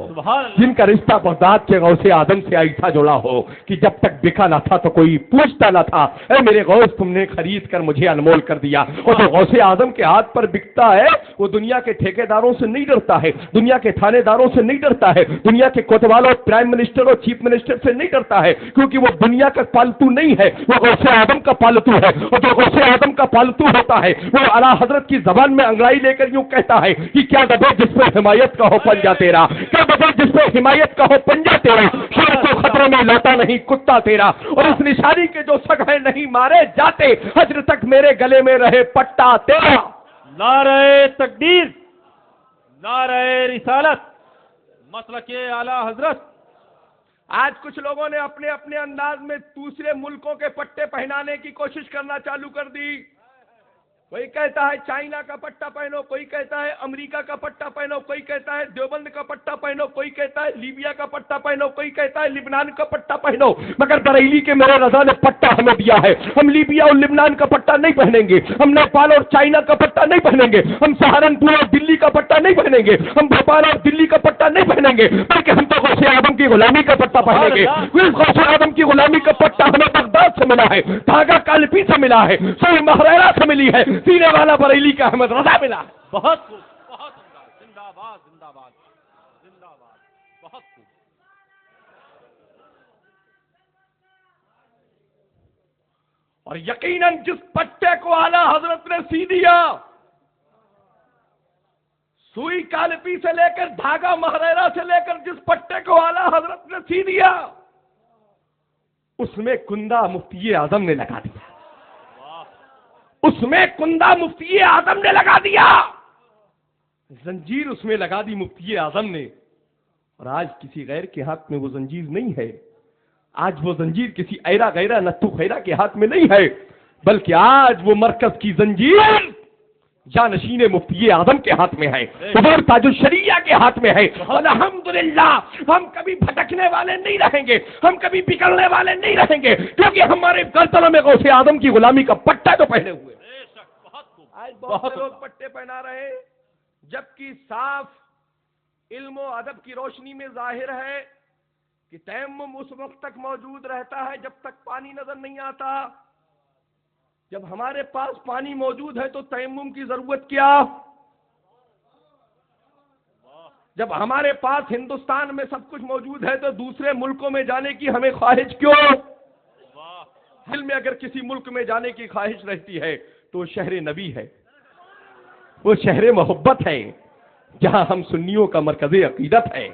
جن کا رشتہ بغداد کے غوث اعظم سے ایسا جڑا ہو کہ جب تک بکا نہ تھا تو کوئی پوچھتا نہ تھا اے میرے غوث تم نے خرید کر مجھے انمول کر دیا. اور جو غوث اعظم کے ہاتھ پر بکتا ہے وہ دنیا کے ٹھیکیداروں سے نہیں ڈرتا ہے، دنیا کے تھانے داروں سے نہیں ڈرتا ہے، دنیا کے کوتوال اور پرائم منسٹر اور چیف منسٹر سے نہیں ڈرتا ہے، کیونکہ وہ دنیا کا پالتو نہیں ہے، وہ غوث اعظم کا پالتو ہے. اور جو غوث اعظم کا پالتو ہوتا ہے وہ اعلیٰ حضرت کی زبان میں انگڑائی لے کر یوں کہتا ہے کہ کیا بدے جس پہ حمایت کا ہو پنجہ تیرا، کیا بدے جس پہ حمایت کا ہو پنجہ تیرا، شیر کو خطرے میں لاتا نہیں کتا تیرا، اور اس نشانی کے جو سگڑے نہیں مارے جاتے، حجر تک میرے گلے میں رہے پٹا تیرا۔ نعرہ تکبیر، نعرہ رسالت، مسلک اعلی حضرت۔ آج کچھ لوگوں نے اپنے اپنے انداز میں دوسرے ملکوں کے پٹے پہنانے کی کوشش کرنا چالو کر دی۔ کوئی کہتا ہے چائنا کا پٹا پہنو، کوئی کہتا ہے امریکہ کا پٹا پہنو، کوئی کہتا ہے دیوبند کا پٹا پہنو، کوئی کہتا ہے لیبیا کا پٹا پہنو، کوئی کہتا ہے لبنان کا پٹا پہنو، مگر بریلی کے میرے رضا نے پٹا ہمیں دیا ہے۔ ہم لیبیا اور لبنان کا پٹا نہیں پہنیں گے، ہم نیپال اور چائنا کا پٹا نہیں پہنیں گے، ہم سہارنپور اور دلی کا پٹا نہیں پہنیں گے، ہم بھوپال اور دلی کا پٹا نہیں پہنیں گے، بلکہ ہم تو غوث اعظم کی غلامی کا پٹا پہنیں گے۔ غوث اعظم کی غلامی کا پٹا ہمیں بغداد سے ملا ہے، دھاگا کالپی سے ملا ہے، سوئی مہریرا سے ملی ہے، سینے والا بریلی کا احمد رضا ملا ہے۔ بہت خوب، بہت عمدہ، زندہ باد، زندہ باد، زندہ باد، بہت خوب۔ اور یقیناً جس پٹے کو اعلیٰ حضرت نے سی دیا، سوئی کالپی سے لے کر دھاگا مہریرا سے لے کر جس پٹے کو اعلیٰ حضرت نے سی دیا، اس میں کندہ مفتی اعظم نے لگا دیا، اس میں کندہ مفتی اعظم نے لگا دیا، زنجیر اس میں لگا دی مفتی اعظم نے۔ اور آج کسی غیر کے ہاتھ میں وہ زنجیر نہیں ہے، آج وہ زنجیر کسی ایرا غیرہ نتو خیرہ کے ہاتھ میں نہیں ہے، بلکہ آج وہ مرکز کی زنجیر جانشین مفتی اعظم کے ہاتھ میں ہے، حضور تاج الشریعہ کے ہاتھ میں ہے۔ الحمدللہ ہم کبھی بھٹکنے والے نہیں رہیں گے، ہم کبھی بگڑنے والے نہیں رہیں گے، کیونکہ ہمارے گردنوں میں غوث اعظم کی غلامی کا پٹا تو پہنے ہوئے۔ آج بہت سے لوگ پٹے پہنا رہے ہیں، جبکہ صاف علم و ادب کی روشنی میں ظاہر ہے کہ تیمم اس وقت تک موجود رہتا ہے جب تک پانی نظر نہیں آتا۔ جب ہمارے پاس پانی موجود ہے تو تیمم کی ضرورت کیا؟ جب ہمارے پاس ہندوستان میں سب کچھ موجود ہے تو دوسرے ملکوں میں جانے کی ہمیں خواہش کیوں؟ دل میں اگر کسی ملک میں جانے کی خواہش رہتی ہے تو شہر نبی ہے، وہ شہر محبت ہے، جہاں ہم سنیوں کا مرکز عقیدت ہے،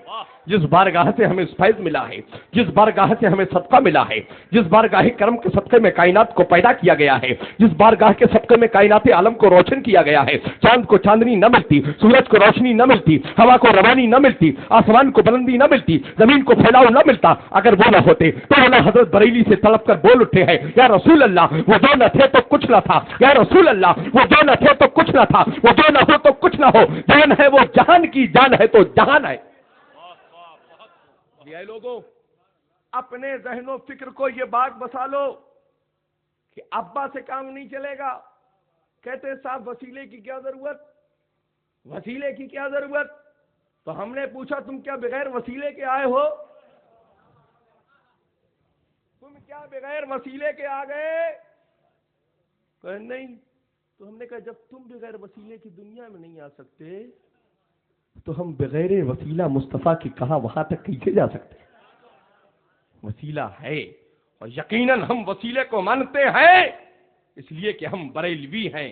جس بارگاہ سے ہمیں فیض ملا ہے، جس بارگاہ سے ہمیں صدقہ ملا ہے، جس بارگاہ کرم کے صدقے میں کائنات کو پیدا کیا گیا ہے، جس بارگاہ کے صدقے میں کائنات عالم کو روشن کیا گیا ہے۔ چاند کو چاندنی نہ ملتی، سورج کو روشنی نہ ملتی، ہوا کو روانی نہ ملتی، آسمان کو بلندی نہ ملتی، زمین کو پھیلاؤ نہ ملتا، اگر وہ نہ ہوتے تو اعلیٰ حضرت بریلی سے تڑپ کر بول اٹھے ہیں، یا رسول اللہ وہ جو نہ تھے تو کچھ نہ تھا، یا رسول اللہ وہ جو نہ تھے تو کچھ نہ تھا، وہ جو نہ ہو تو کچھ نہ ہو، جان ہے وہ جہان کی، جان ہے تو جہان ہے۔ یہ لوگوں اپنے ذہن و فکر کو یہ بات بسا لو کہ ابا سے کام نہیں چلے گا۔ کہتے ہیں صاحب وسیلے کی کیا ضرورت، وسیلے کی کیا ضرورت؟ تو ہم نے پوچھا تم کیا بغیر وسیلے کے آئے ہو؟ تم کیا بغیر وسیلے کے آ گئے؟ کہ نہیں۔ تو ہم نے کہا جب تم بغیر وسیلے کی دنیا میں نہیں آ سکتے تو ہم بغیر وسیلہ مصطفیٰ کی کہاں وہاں تک کیسے جا سکتے؟ وسیلہ ہے، اور یقیناً ہم وسیلے کو مانتے ہیں، اس لیے کہ ہم بریلوی ہیں۔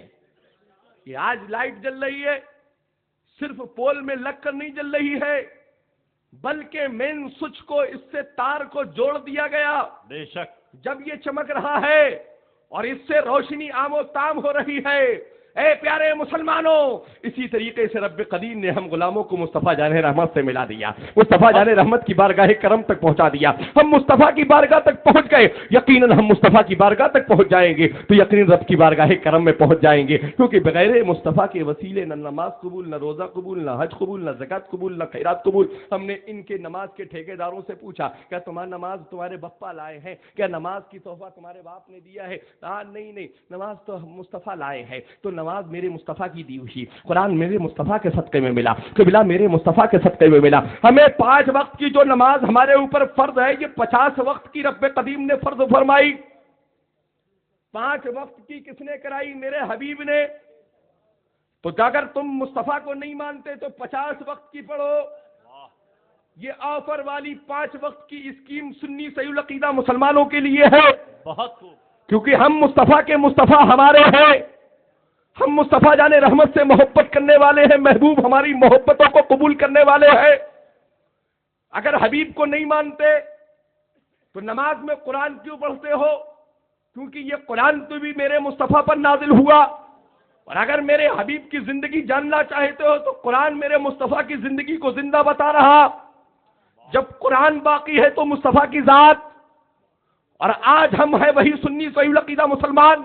یہ آج لائٹ جل رہی ہے، صرف پول میں لگ کر نہیں جل رہی ہے، بلکہ مین سوئچ کو اس سے تار کو جوڑ دیا گیا۔ بے شک جب یہ چمک رہا ہے اور اس سے روشنی عام و تام ہو رہی ہے، اے پیارے مسلمانوں، اسی طریقے سے رب قدیر نے ہم غلاموں کو مصطفیٰ جان رحمت سے ملا دیا، مصطفیٰ جان رحمت کی بارگاہ کرم تک پہنچا دیا۔ ہم مصطفیٰ کی بارگاہ تک پہنچ گئے، یقیناً ہم مصطفیٰ کی بارگاہ تک پہنچ جائیں گے تو یقیناً رب کی بارگاہ کرم میں پہنچ جائیں گے، کیونکہ بغیر مصطفیٰ کے وسیلے نہ نماز قبول، نہ روزہ قبول، نہ حج قبول، نہ زکات قبول، نہ خیرات قبول۔ ہم نے ان کے نماز کے ٹھیکیداروں سے پوچھا کیا تمہاری نماز تمہارے بپا لائے ہیں، کیا نماز کی تحفہ تمہارے باپ نے دیا ہے؟ نہیں، نماز تو مصطفیٰ لائے ہیں، تو نماز میرے مصطفیٰ کی دی ہوئی، قرآن میرے مصطفیٰ کے صدقے میں ملا، قبلہ میرے مصطفیٰ کے صدقے میں ملا۔ ہمیں 5 وقت کی جو نماز ہمارے اوپر فرض ہے، یہ 50 وقت کی رب قدیم نے فرض فرمائی۔ 5 وقت کی کس نے کرائی؟ میرے حبیب نے۔ تو اگر تم مصطفیٰ کو نہیں مانتے تو 50 وقت کی پڑھو۔ یہ آفر والی 5 وقت کی اسکیم سنی صحیح العقیدہ مسلمانوں کے لیے ہے، بہت خوب، کیونکہ ہم مصطفیٰ کے مصطفیٰ ہمارے ہیں۔ ہم مصطفیٰ جان رحمت سے محبت کرنے والے ہیں، محبوب ہماری محبتوں کو قبول کرنے والے ہیں۔ اگر حبیب کو نہیں مانتے تو نماز میں قرآن کیوں پڑھتے ہو؟ کیونکہ یہ قرآن تو بھی میرے مصطفیٰ پر نازل ہوا، اور اگر میرے حبیب کی زندگی جاننا چاہتے ہو تو قرآن میرے مصطفیٰ کی زندگی کو زندہ بتا رہا۔ جب قرآن باقی ہے تو مصطفیٰ کی ذات، اور آج ہم ہیں وہی سنی صحیح العقیدہ مسلمان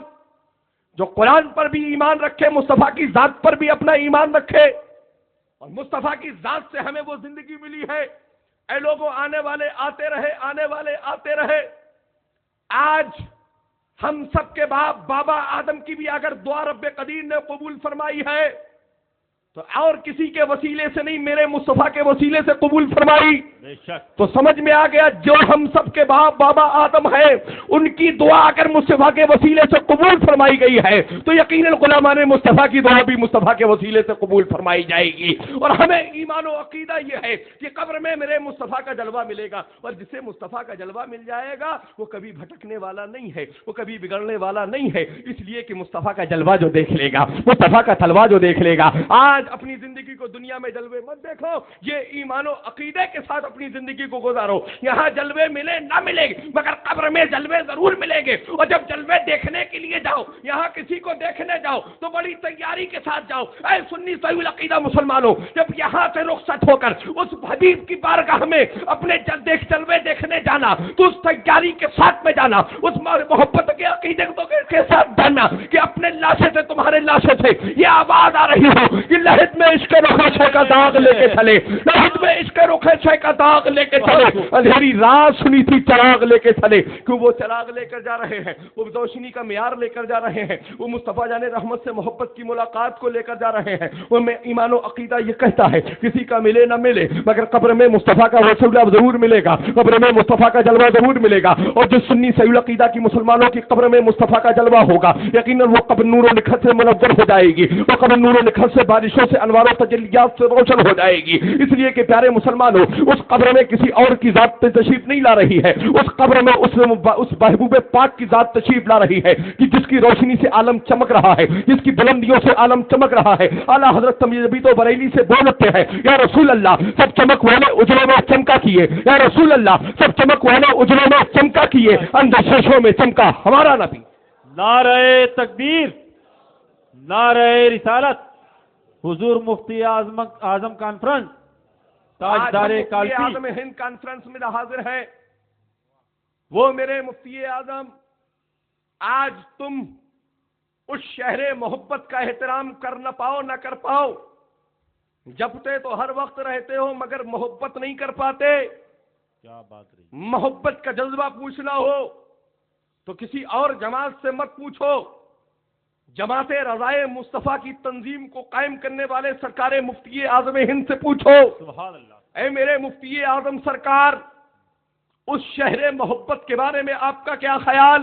جو قرآن پر بھی ایمان رکھے، مصطفیٰ کی ذات پر بھی اپنا ایمان رکھے، اور مصطفیٰ کی ذات سے ہمیں وہ زندگی ملی ہے۔ اے لوگوں، آنے والے آتے رہے، آنے والے آتے رہے۔ آج ہم سب کے باپ بابا آدم کی بھی اگر دعا رب قدیر نے قبول فرمائی ہے تو اور کسی کے وسیلے سے نہیں، میرے مصطفیٰ کے وسیلے سے قبول فرمائی۔ بے شک تو سمجھ میں آ گیا، جو ہم سب کے باپ بابا آدم ہیں ان کی دعا اگر مصطفیٰ کے وسیلے سے قبول فرمائی گئی ہے تو یقیناً غلامان مصطفیٰ کی دعا بھی مصطفیٰ کے وسیلے سے قبول فرمائی جائے گی۔ اور ہمیں ایمان و عقیدہ یہ ہے کہ قبر میں میرے مصطفیٰ کا جلوہ ملے گا، اور جسے مصطفیٰ کا جلوہ مل جائے گا وہ کبھی بھٹکنے والا نہیں ہے، وہ کبھی بگڑنے والا نہیں ہے، اس لیے کہ مصطفیٰ کا جلوہ جو دیکھ لے گا، مصطفیٰ کا تلوہ جو دیکھ لے گا۔ آج اپنی زندگی کو دنیا میں جلوے مت دیکھو، یہ ایمان و عقیدے کے ساتھ اپنی زندگی کو گزارو۔ یہاں جلوے ملے نہ ملے مگر قبر میں جلوے ضرور ملیں گے، اور جب جلوے دیکھنے کے لیے جاؤ، یہاں کسی کو دیکھنے جاؤ تو بڑی تیاری کے ساتھ جاؤ۔ اے سنی صحیح العقیدہ مسلمانوں، جب یہاں سے رخصت ہو کر اس حبیب کی بارگاہ میں اپنے جلوے دیکھنے جانا تو اس تیاری کے ساتھ میں جانا، اس محبت کے عقیدے کے ساتھ جانا کہ اپنے لاشے سے، تمہارے لاشے سے یہ آواز آ رہی ہو کہ لہد میں عشق رخصت کا داغ لے کے چلے، لہد میں عشق رخصت کا داغ لے کے چلے، اندھیری رات سنی تھی چراغ لے کے چلے، کیوں وہ چراغ لے کر جا رہے ہیں، وہ روشنی کا معیار لے کر جا رہے ہیں، وہ مصطفیٰ جان رحمت سے محبت کی ملاقات کو لے کر جا رہے ہیں۔ وہ میں ایمان و عقیدہ یہ کہتا ہے کسی کا ملے نہ ملے مگر قبر میں مصطفیٰ کا وسیلہ ضرور ملے گا، قبر میں مصطفیٰ کا جلوہ ضرور ملے گا۔ اور جو سنی صحیح العقیدہ کی مسلمانوں کی قبر میں مصطفیٰ کا جلوہ ہوگا، یقیناً وہ قبر نور و نکھت سے منور ہو جائے گی، وہ قبر نور و نکھت سے بارشوں سے انوار و تجلیات سے روشن ہو جائے گی۔ اس لیے کہ پیارے مسلمانوں، اس قبر میں کسی اور کی ذات تشریف نہیں لا رہی ہے، اس قبر میں اس محبوب پاک کی ذات تشریف لا رہی ہے کہ جس کی روشنی سے عالم چمک رہا ہے، جس کی بلندیوں سے عالم چمک رہا ہے۔ اعلیٰ حضرت تمیزبی تو بریلی سے بول اٹھتے ہیں، یا رسول اللہ سب چمک والے اجروں میں چمکا کیے، یا رسول اللہ سب چمک والے اجروں میں چمکا کیے، اندر ششوں میں چمکا ہمارا نبی۔ نعرہ تکبیر، نعرہ رسالت، حضور مفتی اعظم کانفرنس، تاجدار کالپی اعظم ہند کانفرنس میں حاضر ہے۔ وہ میرے مفتی اعظم، آج تم اس شہر محبت کا احترام کر نہ پاؤ، نہ کر پاؤ، جپتے تو ہر وقت رہتے ہو مگر محبت نہیں کر پاتے۔ کیا بات رہی، محبت کا جذبہ پوچھنا ہو تو کسی اور جماعت سے مت پوچھو، جماعت رضائے مصطفیٰ کی تنظیم کو قائم کرنے والے سرکار مفتی اعظم ہند سے پوچھو۔ سبحان اللہ۔ اے میرے مفتی اعظم سرکار، اس شہر محبت کے بارے میں آپ کا کیا خیال؟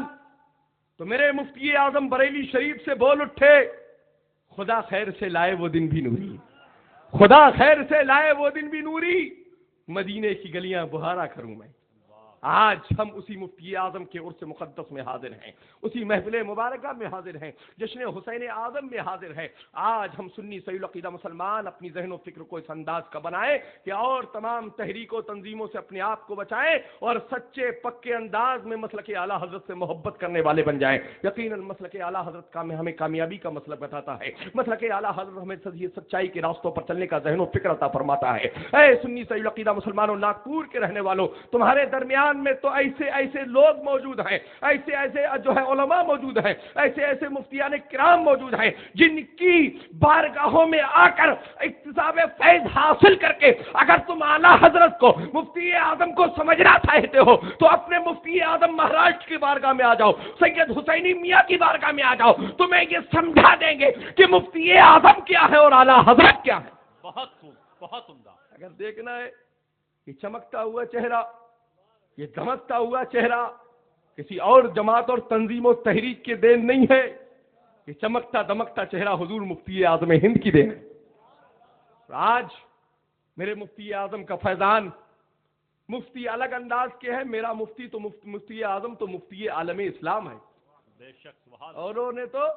تو میرے مفتی اعظم بریلی شریف سے بول اٹھے، خدا خیر سے لائے وہ دن بھی نوری، خدا خیر سے لائے وہ دن بھی نوری، مدینے کی گلیاں بہارا کروں میں۔ آج ہم اسی مفتی اعظم کے عرس مقدس میں حاضر ہیں، اسی محفل مبارکہ میں حاضر ہیں، جشن حسین اعظم میں حاضر ہیں۔ آج ہم سنی صحیح العقیدہ مسلمان اپنی ذہن و فکر کو اس انداز کا بنائیں کہ اور تمام تحریک و تنظیموں سے اپنے آپ کو بچائیں اور سچے پکے انداز میں مسلک اعلیٰ حضرت سے محبت کرنے والے بن جائیں۔ یقیناً مسلک اعلیٰ حضرت کا ہمیں کامیابی کا مسلک بتاتا ہے، مسلک اعلیٰ حضرت ہمیں سچائی کے راستوں پر چلنے کا ذہن و فکر عطا فرماتا ہے۔ اے سنی صحیح العقیدہ مسلمانوں، ناگپور کے رہنے والوں، تمہارے درمیان میں تو ایسے لوگ موجود ہیں، ایسے جو ہے علماء موجود ہیں، ایسے مفتیان کرام موجود ہیں جن کی بارگاہوں میں آ کر اکتساب فیض حاصل کر کے اگر تم اعلیٰ حضرت کو، مفتی اعظم کو سمجھنا چاہتے ہو تو اپنے مفتی اعظم مہاراشٹر کی بارگاہ میں آ جاؤ، سید حسینی میاں کی بارگاہ میں آ جاؤ، تمہیں یہ سمجھا دیں گے کہ مفتی اعظم کیا ہے اور اعلیٰ حضرت کیا ہے۔ بہت خوب، بہت عمدہ۔ اگر دیکھنا ہے یہ چمکتا ہوا چہرہ، یہ دمکتا ہوا چہرہ کسی اور جماعت اور تنظیم و تحریک کے دین نہیں ہے، یہ چمکتا دمکتا چہرہ حضور مفتی اعظم ہند کی دین ہے۔ آج میرے مفتی اعظم کا فیضان، مفتی الگ انداز کے ہے، میرا مفتی تو مفتی اعظم تو مفتی عالم اسلام ہے، بے شک، سبحان اوروں نے تو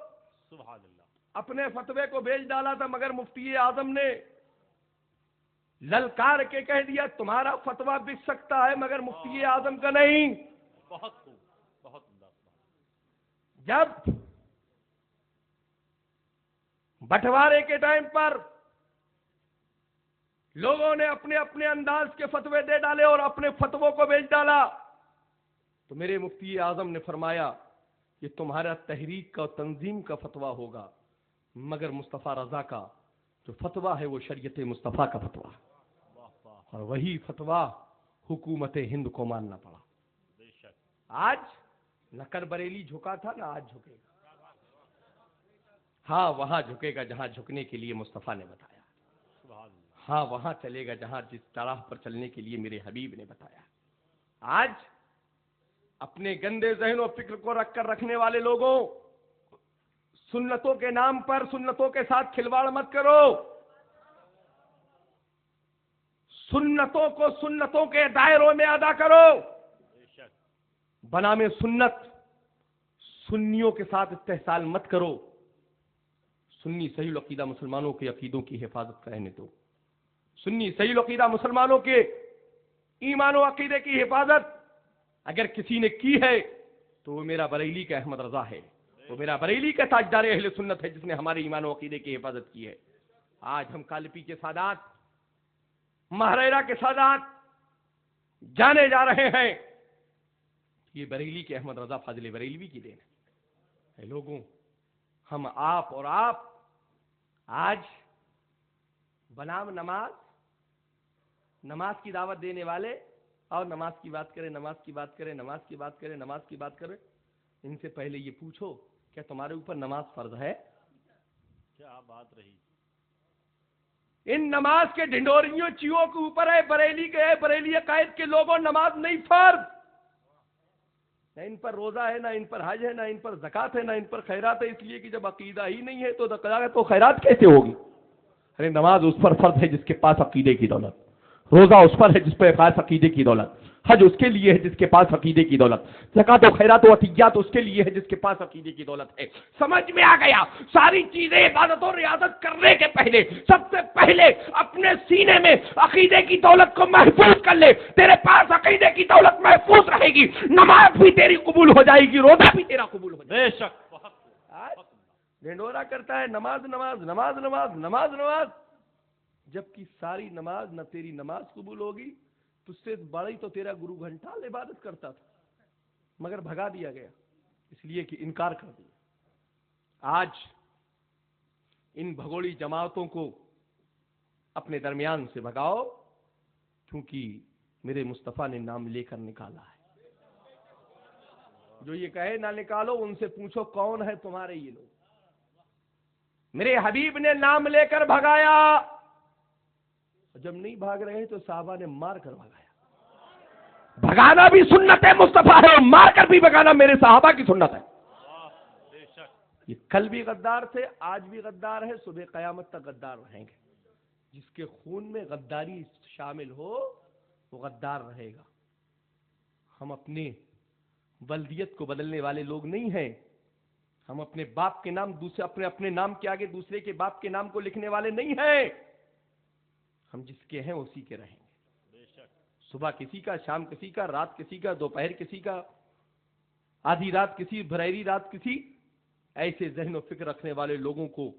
سبحان اللہ اپنے فتوے کو بیچ ڈالا تھا، مگر مفتی اعظم نے للکار کے کہہ دیا تمہارا فتوا بک سکتا ہے مگر مفتی اعظم کا نہیں۔ بہت خوب، بہت عمدہ۔ جب بٹوارے کے ٹائم پر لوگوں نے اپنے اپنے انداز کے فتوے دے ڈالے اور اپنے فتووں کو بیچ ڈالا، تو میرے مفتی اعظم نے فرمایا یہ تمہارا تحریک کا تنظیم کا فتویٰ ہوگا، مگر مصطفیٰ رضا کا جو فتویٰ ہے وہ شریعت مصطفیٰ کا فتویٰ ہے، اور وہی فتویٰ حکومت ہند کو ماننا پڑا۔ آج نہ کر بریلی جھکا تھا نہ آج جھکے گا، ہاں وہاں جھکے گا جہاں جھکنے کے لیے مصطفیٰ نے بتایا، ہاں وہاں چلے گا جہاں جس راہ پر چلنے کے لیے میرے حبیب نے بتایا۔ آج اپنے گندے ذہن و فکر کو رکھ کر رکھنے والے لوگوں، سنتوں کے نام پر سنتوں کے ساتھ کھلواڑ مت کرو، سنتوں کو سنتوں کے دائروں میں ادا کرو، بنام سنت سنیوں کے ساتھ استحصال مت کرو۔ سنی صحیح العقیدہ مسلمانوں کے عقیدوں کی حفاظت کرنے دو، سنی صحیح العقیدہ مسلمانوں کے ایمان و عقیدے کی حفاظت اگر کسی نے کی ہے تو وہ میرا بریلی کا احمد رضا ہے، وہ میرا بریلی کا تاجدار اہل سنت ہے جس نے ہمارے ایمان و عقیدے کی حفاظت کی ہے۔ آج ہم کالپی کے سادات، مہریرا کے سادات جانے جا رہے ہیں، یہ بریلی کے احمد رضا فاضل بریلوی کی دین ہے۔ اے لوگوں، ہم آپ اور آپ آج بنام نماز کی دعوت دینے والے اور نماز کی بات کریں، نماز کی بات کریں، نماز کی بات کریں، نماز کی بات کریں، ان سے پہلے یہ پوچھو کیا تمہارے اوپر نماز فرض ہے؟ کیا بات رہی؟ ان نماز کے ڈھنڈوریوں چیوں کے اوپر ہے بریلی عقائد کے لوگوں، نماز نہیں فرض، نہ ان پر روزہ ہے، نہ ان پر حج ہے، نہ ان پر زکوٰۃ ہے، نہ ان پر خیرات ہے، اس لیے کہ جب عقیدہ ہی نہیں ہے تو خیرات کیسے ہوگی؟ ارے نماز اس پر فرض ہے جس کے پاس عقیدے کی دولت، روزہ اس پر ہے جس پہ پاس عقیدے کی دولت، حج اس کے لیے ہے جس کے پاس عقیدے کی دولت، زکوٰۃ و خیرات و عطیات اس کے لیے ہے جس کے پاس عقیدے کی دولت ہے۔ سمجھ میں آ گیا؟ ساری چیزیں عبادت و ریاضت کرنے کے پہلے سب سے پہلے اپنے سینے میں عقیدے کی دولت کو محفوظ کر لے، تیرے پاس عقیدے کی دولت محفوظ رہے گی، نماز بھی تیری قبول ہو جائے گی، روزہ بھی تیرا قبول ہو جائے گا۔ بے شک، بہت ڈھنڈورا کرتا ہے نماز نماز نماز نماز نماز نماز، جبکہ ساری نماز نہ تیری نماز قبول ہوگی، تجھ سے بڑی تو تیرا گرو گھنٹال عبادت کرتا تھا، مگر بھگا دیا گیا اس لیے کہ انکار کر دیا۔ آج ان بھگوڑی جماعتوں کو اپنے درمیان سے بھگاؤ، کیونکہ میرے مصطفیٰ نے نام لے کر نکالا ہے۔ جو یہ کہے نہ نکالو، ان سے پوچھو کون ہے تمہارے یہ لوگ؟ میرے حبیب نے نام لے کر بھگایا، جب نہیں بھاگ رہے تو صحابہ نے مار کر بھگایا۔ بھگانا بھی سنت ہے مصطفیٰ ہے، مار کر بھی بھگانا میرے صحابہ کی سنت ہے۔ یہ کل بھی غدار تھے، آج بھی غدار ہے، صبح قیامت تک غدار رہیں گے۔ جس کے خون میں غداری شامل ہو وہ غدار رہے گا۔ ہم اپنے ولدیت کو بدلنے والے لوگ نہیں ہیں، ہم اپنے باپ کے نام اپنے نام کے آگے دوسرے کے باپ کے نام کو لکھنے والے نہیں ہیں، ہم جس کے ہیں اسی کے رہیں گے۔ صبح کسی کا، شام کسی کا، رات کسی کا، دوپہر کسی کا، آدھی رات کسی، بھریری رات کسی۔ ایسے ذہن و فکر رکھنے والے لوگوں کو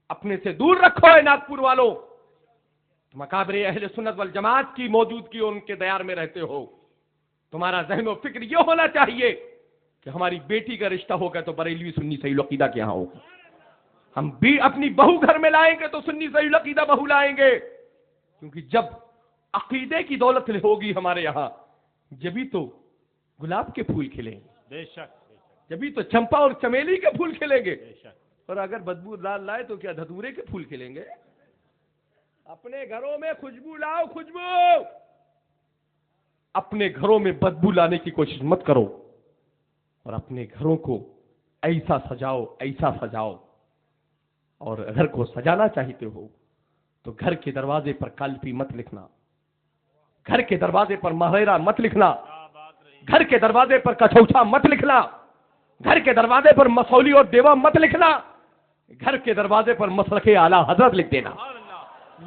اپنے سے دور رکھو۔ اے ناگپور والوں، تم اکابر اہل سنت والجماعت کی موجودگی اور ان کے دیار میں رہتے ہو، تمہارا ذہن و فکر یہ ہونا چاہیے کہ ہماری بیٹی کا رشتہ ہوگا تو بریلوی سنی صحیح العقیدہ کے یہاں ہوگا، ہم بھی اپنی بہو گھر میں لائیں گے تو سنی صحیح العقیدہ بہو لائیں گے، کیونکہ جب عقیدے کی دولت ہوگی ہمارے یہاں، جبھی تو گلاب کے پھول کھلیں گے، بے شک، جبھی تو چمپا اور چمیلی کے پھول کھلیں گے، اور اگر بدبو دار لائے تو کیا دھتورے کے پھول کھلیں گے؟ اپنے گھروں میں خوشبو لاؤ، خوشبو۔ اپنے گھروں میں بدبو لانے کی کوشش مت کرو، اور اپنے گھروں کو ایسا سجاؤ، اور گھر کو سجانا چاہتے ہو تو گھر کے دروازے پر کالپی مت لکھنا، گھر کے دروازے پر مہریرا مت لکھنا، گھر کے دروازے پر کچھوچا مت لکھنا، گھر کے دروازے پر مسولی اور دیوا مت لکھنا۔ گھر کے دروازے پر مسلک اعلیٰ حضرت لکھ دینا.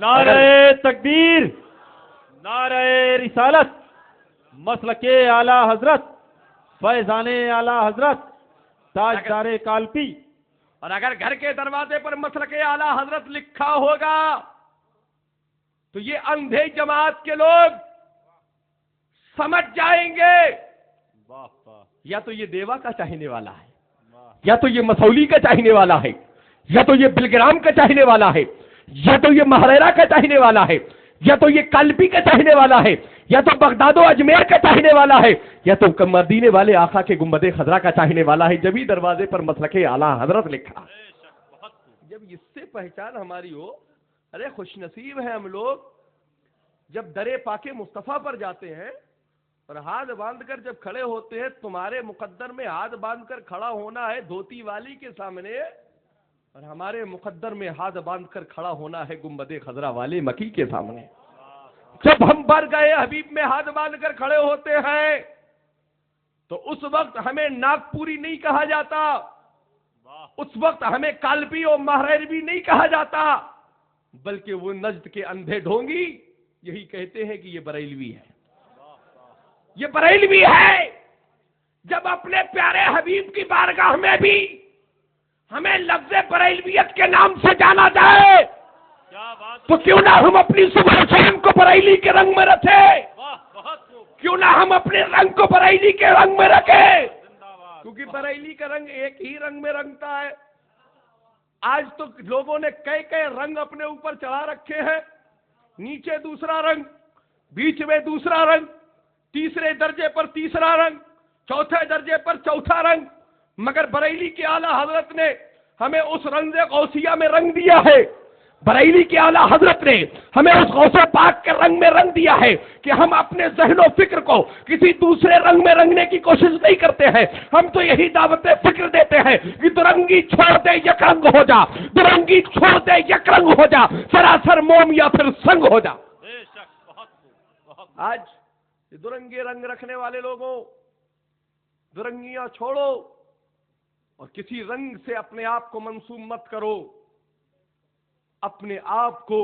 نعرہ تکبیر، نعرہ رسالت، مسلک اعلیٰ حضرت، فیضان اعلیٰ حضرت، تاجدار کالپی. اور اگر گھر کے دروازے پر مسلک اعلیٰ حضرت لکھا ہوگا تو یہ اندھے جماعت کے لوگ سمجھ جائیں گے یا تو یہ دیوا کا چاہنے والا ہے، یا تو یہ مسولی کا چاہنے والا ہے، یا تو یہ بلگرام کا چاہنے والا ہے، یا تو یہ مہریرا کا چاہنے والا ہے، یا تو یہ کالپی کا چاہنے والا ہے، یا تو بغداد و اجمیر کا چاہنے والا ہے، یا تو مدینے والے آقا کے گنبد خضرا کا چاہنے والا ہے. جبھی دروازے پر مسلک اعلیٰ حضرت لکھا. جب اس سے پہچان ہماری ہو، ارے خوش نصیب ہیں ہم لوگ جب درے پاک مصطفیٰ پر جاتے ہیں اور ہاتھ باندھ کر جب کھڑے ہوتے ہیں. تمہارے مقدر میں ہاتھ باندھ کر کھڑا ہونا ہے دھوتی والی کے سامنے، اور ہمارے مقدر میں ہاتھ باندھ کر کھڑا ہونا ہے گنبد خضرا والے مکی کے سامنے. جب ہم بر گئے حبیب میں ہاتھ باندھ کر کھڑے ہوتے ہیں تو اس وقت ہمیں ناگپوری نہیں کہا جاتا، اس وقت ہمیں کالپی اور مہریروی نہیں کہا جاتا، بلکہ وہ نجد کے اندھے ڈھونگی یہی کہتے ہیں کہ یہ بریلوی ہے، یہ بریلوی ہے. جب اپنے پیارے حبیب کی بارگاہ میں بھی ہمیں لفظ بریلویت کے نام سے جانا جائے تو کیوں نہ ہم اپنی صبح شام کو بریلی کے رنگ میں رکھیں، کیوں نہ ہم اپنے رنگ کو بریلی کے رنگ میں رکھیں، کیونکہ بریلی کا رنگ ایک ہی رنگ میں رنگتا ہے. آج تو لوگوں نے کئی رنگ اپنے اوپر چڑھا رکھے ہیں، نیچے دوسرا رنگ، بیچ میں دوسرا رنگ، تیسرے درجے پر تیسرا رنگ، چوتھے درجے پر چوتھا رنگ. مگر بریلی کے اعلیٰ حضرت نے ہمیں اس رنگ غوثیہ میں رنگ دیا ہے. بریلی کے اعلیٰ حضرت نے ہمیں اس غوث پاک کے رنگ میں رنگ دیا ہے کہ ہم اپنے ذہن و فکر کو کسی دوسرے رنگ میں رنگنے کی کوشش نہیں کرتے ہیں. ہم تو یہی دعوت فکر دیتے ہیں کہ درنگی چھوڑ دے یک رنگ ہو جا، درنگی چھوڑ دے یک رنگ ہو جا، سراسر موم یا پھر سنگ ہو جا. آج درنگے رنگ رکھنے والے لوگوں، درنگیاں چھوڑو اور کسی رنگ سے اپنے آپ کو منسوب مت کرو، اپنے آپ کو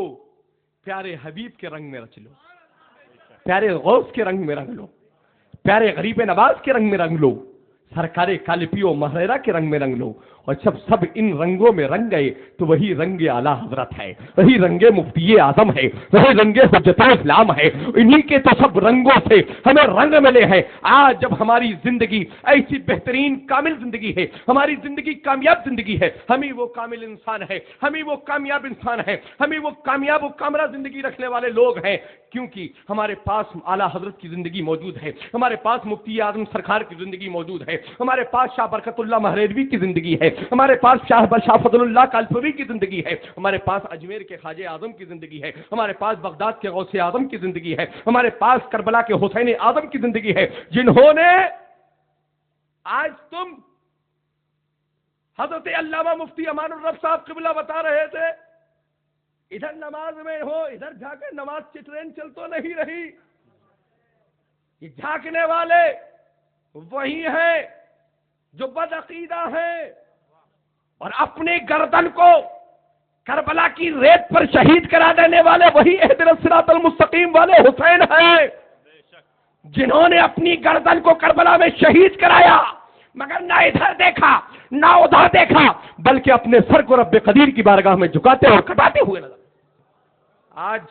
پیارے حبیب کے رنگ میں رچ لو، پیارے غوث کے رنگ میں رنگ لو، پیارے غریب نواز کے رنگ میں رنگ لو، سرکار کالپی و مہریرا کے رنگ میں رنگ لو. اور جب سب ان رنگوں میں رنگ گئے تو وہی رنگ اعلیٰ حضرت ہے، وہی رنگ مفتی اعظم ہے، وہی رنگ حجت اسلام ہے. انہی کے تو سب رنگوں سے ہمیں رنگ ملے ہیں. آج جب ہماری زندگی ایسی بہترین کامل زندگی ہے، ہماری زندگی کامیاب زندگی ہے، ہمیں وہ کامل انسان ہے، ہمیں وہ کامیاب انسان ہے، ہمیں وہ کامیاب و کامرہ زندگی رکھنے والے لوگ ہیں، کیونکہ ہمارے پاس اعلیٰ حضرت کی زندگی موجود ہے، ہمارے پاس مفتی اعظم سرکار کی زندگی موجود ہے، ہمارے پاس شاہ برکت اللہ مہریروی کی زندگی ہے، ہمارے پاس شاہ فضل اللہ کالپوی کی زندگی ہے، ہمارے پاس اجمیر کے خواجہ اعظم کی زندگی ہے، ہمارے پاس بغداد کے غوث اعظم کی زندگی ہے، ہمارے پاس کربلا کے حسین اعظم کی زندگی ہے، جنہوں نے آج تم حضرت علامہ مفتی امان الرب صاحب قبلہ بتا رہے تھے، ادھر نماز میں ہو ادھر جا کے نماز کی ٹرین چل تو نہیں رہی. یہ جھانکنے والے وہی ہیں جو بد عقیدہ ہیں اور اپنی گردن کو کربلا کی ریت پر شہید کرا دینے والے وہی اہدنا الصراط المستقیم والے حسین ہیں، جنہوں نے اپنی گردن کو کربلا میں شہید کرایا، مگر نہ ادھر دیکھا نہ ادھر دیکھا، بلکہ اپنے سر کو رب قدیر کی بارگاہ میں جھکاتے اور کٹاتے ہوئے نظر. آج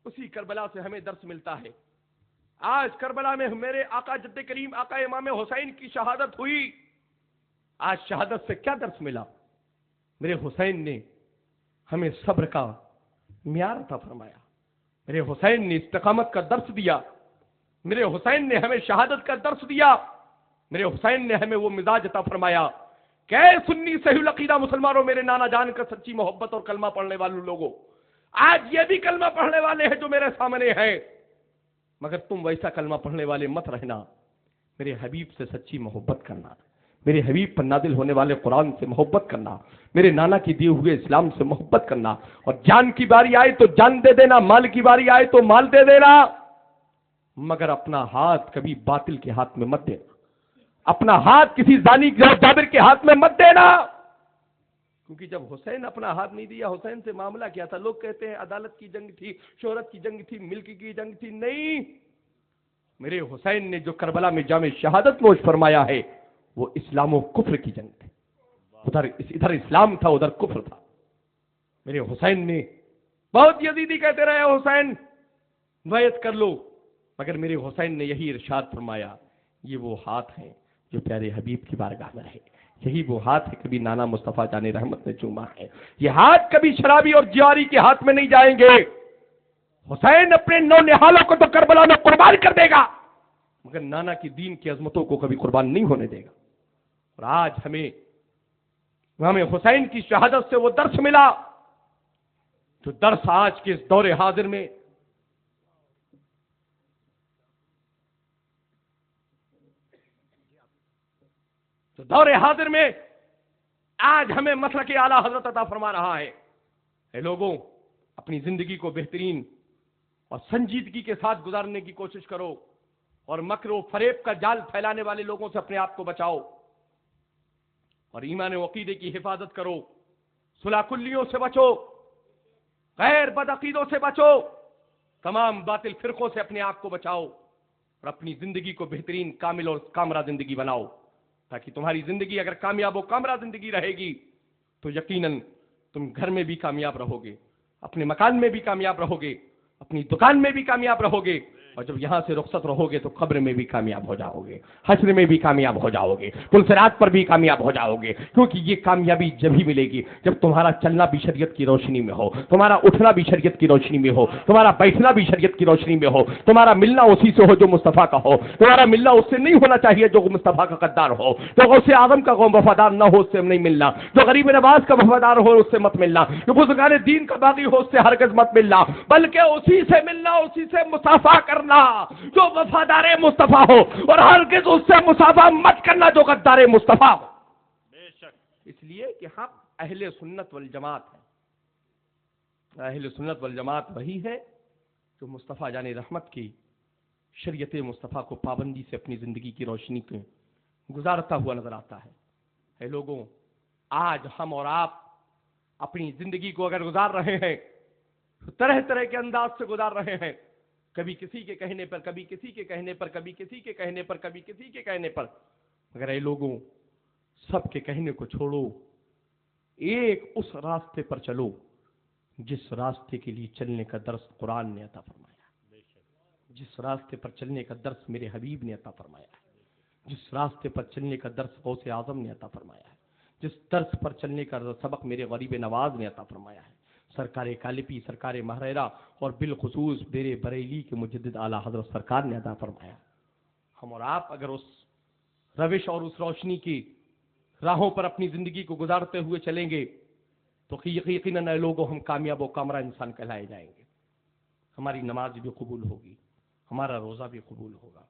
اسی کربلا سے ہمیں درس ملتا ہے. آج کربلا میں میرے آقا جد کریم آقا امام حسین کی شہادت ہوئی. آج شہادت سے کیا درس ملا؟ میرے حسین نے ہمیں صبر کا معیار عطا فرمایا، میرے حسین نے استقامت کا درس دیا، میرے حسین نے ہمیں شہادت کا درس دیا، میرے حسین نے ہمیں وہ مزاج عطا فرمایا کہ اے سنی صحیح العقیدہ مسلمانوں، میرے نانا جان کا سچی محبت اور کلمہ پڑھنے والوں لوگوں، آج یہ بھی کلمہ پڑھنے والے ہیں جو میرے سامنے ہیں، مگر تم ویسا کلمہ پڑھنے والے مت رہنا. میرے حبیب سے سچی محبت کرنا، میرے حبیب پر نازل ہونے والے قرآن سے محبت کرنا، میرے نانا کی دیے ہوئے اسلام سے محبت کرنا، اور جان کی باری آئے تو جان دے دینا، مال کی باری آئے تو مال دے دینا، مگر اپنا ہاتھ کبھی باطل کے ہاتھ میں مت دینا، اپنا ہاتھ کسی زانی جابر کے ہاتھ میں مت دینا. کیونکہ جب حسین اپنا ہاتھ نہیں دیا، حسین سے معاملہ کیا تھا؟ لوگ کہتے ہیں عدالت کی جنگ تھی، شہرت کی جنگ تھی، ملک کی جنگ تھی. نہیں، میرے حسین نے جو کربلا میں جام شہادت نوش فرمایا ہے وہ اسلام و کفر کی جنگ تھی. ادھر اسلام تھا، ادھر کفر تھا. میرے حسین نے، بہت یزیدی کہتے رہے حسین بیعت کر لو، مگر میرے حسین نے یہی ارشاد فرمایا، یہ وہ ہاتھ ہیں جو پیارے حبیب کی بارگاہ میں رہے. یہی وہ ہاتھ ہے کبھی نانا مصطفیٰ جان رحمت نے چوما ہے. یہ ہاتھ کبھی شرابی اور جواری کے ہاتھ میں نہیں جائیں گے. حسین اپنے نو نہالوں کو تو کربلا میں قربان کر دے گا، مگر نانا کی دین کی عظمتوں کو کبھی قربان نہیں ہونے دے گا. اور آج ہمیں حسین کی شہادت سے وہ درس ملا جو درس آج کے اس دور حاضر میں آج ہمیں مسلک اعلیٰ حضرت عطا فرما رہا ہے. اے لوگوں، اپنی زندگی کو بہترین اور سنجیدگی کے ساتھ گزارنے کی کوشش کرو، اور مکر و فریب کا جال پھیلانے والے لوگوں سے اپنے آپ کو بچاؤ، اور ایمان و عقیدے کی حفاظت کرو. صلح کلیوں سے بچو، غیر بدعقیدوں سے بچو، تمام باطل فرقوں سے اپنے آپ کو بچاؤ، اور اپنی زندگی کو بہترین، کامل اور کامرہ زندگی بناؤ. تاکہ تمہاری زندگی اگر کامیاب و کامرہ زندگی رہے گی تو یقیناً تم گھر میں بھی کامیاب رہو گے، اپنے مکان میں بھی کامیاب رہو گے، اپنی دکان میں بھی کامیاب رہو گے، اور جب یہاں سے رخصت رہو گے تو قبر میں بھی کامیاب ہو جاؤ گے، حشر میں بھی کامیاب ہو جاؤ گے، پل صراط پر بھی کامیاب ہو جاؤ گے. کیونکہ یہ کامیابی جب ہی ملے گی جب تمہارا چلنا بھی شریعت کی روشنی میں ہو، تمہارا اٹھنا بھی شریعت کی روشنی میں ہو، تمہارا بیٹھنا بھی شریعت کی روشنی میں ہو، تمہارا ملنا اسی سے ہو جو مصطفیٰ کا ہو. تمہارا ملنا اس سے نہیں ہونا چاہیے جو مصطفیٰ کا غدار ہو، جو غوث اعظم کا وفادار نہ ہو اس سے نہیں ملنا، جو غریب نواز کا وفادار ہو اس سے مت ملنا، جو بزرگان دین کا باغی ہو اس سے ہرگز مت ملنا، بلکہ اسی سے ملنا، اسی سے مصافحہ کرنا جو وفادار مصطفیٰ ہو، اور ہرگز اس سے مصافحہ مت کرنا جو غدار مصطفیٰ ہو. بے شک. اس لیے کہ ہم اہل سنت والجماعت ہیں. اہل سنت والجماعت وہی ہے جو مصطفیٰ جان رحمت کی شریعت مصطفیٰ کو پابندی سے اپنی زندگی کی روشنی کو گزارتا ہوا نظر آتا ہے. اے لوگوں، آج ہم اور آپ اپنی زندگی کو اگر گزار رہے ہیں تو طرح طرح کے انداز سے گزار رہے ہیں، کبھی کسی کے کہنے پر، کبھی کسی کے کہنے پر، کبھی کسی کے کہنے پر، کبھی کسی کے کہنے پر. مگر اے لوگوں، سب کے کہنے کو چھوڑو، ایک اس راستے پر چلو جس راستے کے لیے چلنے کا درس قرآن نے عطا فرمایا، جس راستے پر چلنے کا درس میرے حبیب نے عطا فرمایا ہے، جس راستے پر چلنے کا درس غوث اعظم نے عطا فرمایا ہے، جس درس پر چلنے کا سبق میرے غریب نواز نے عطا فرمایا ہے، سرکار کالپی، سرکار مہریرہ، اور بالخصوص میرے بریلی کے مجدد اعلیٰ حضرت سرکار نے عطا فرمایا. ہم اور آپ اگر اس روش اور اس روشنی کی راہوں پر اپنی زندگی کو گزارتے ہوئے چلیں گے تو یقیناً لوگوں ہم کامیاب و کامرہ انسان کہلائے جائیں گے. ہماری نماز بھی قبول ہوگی، ہمارا روزہ بھی قبول ہوگا،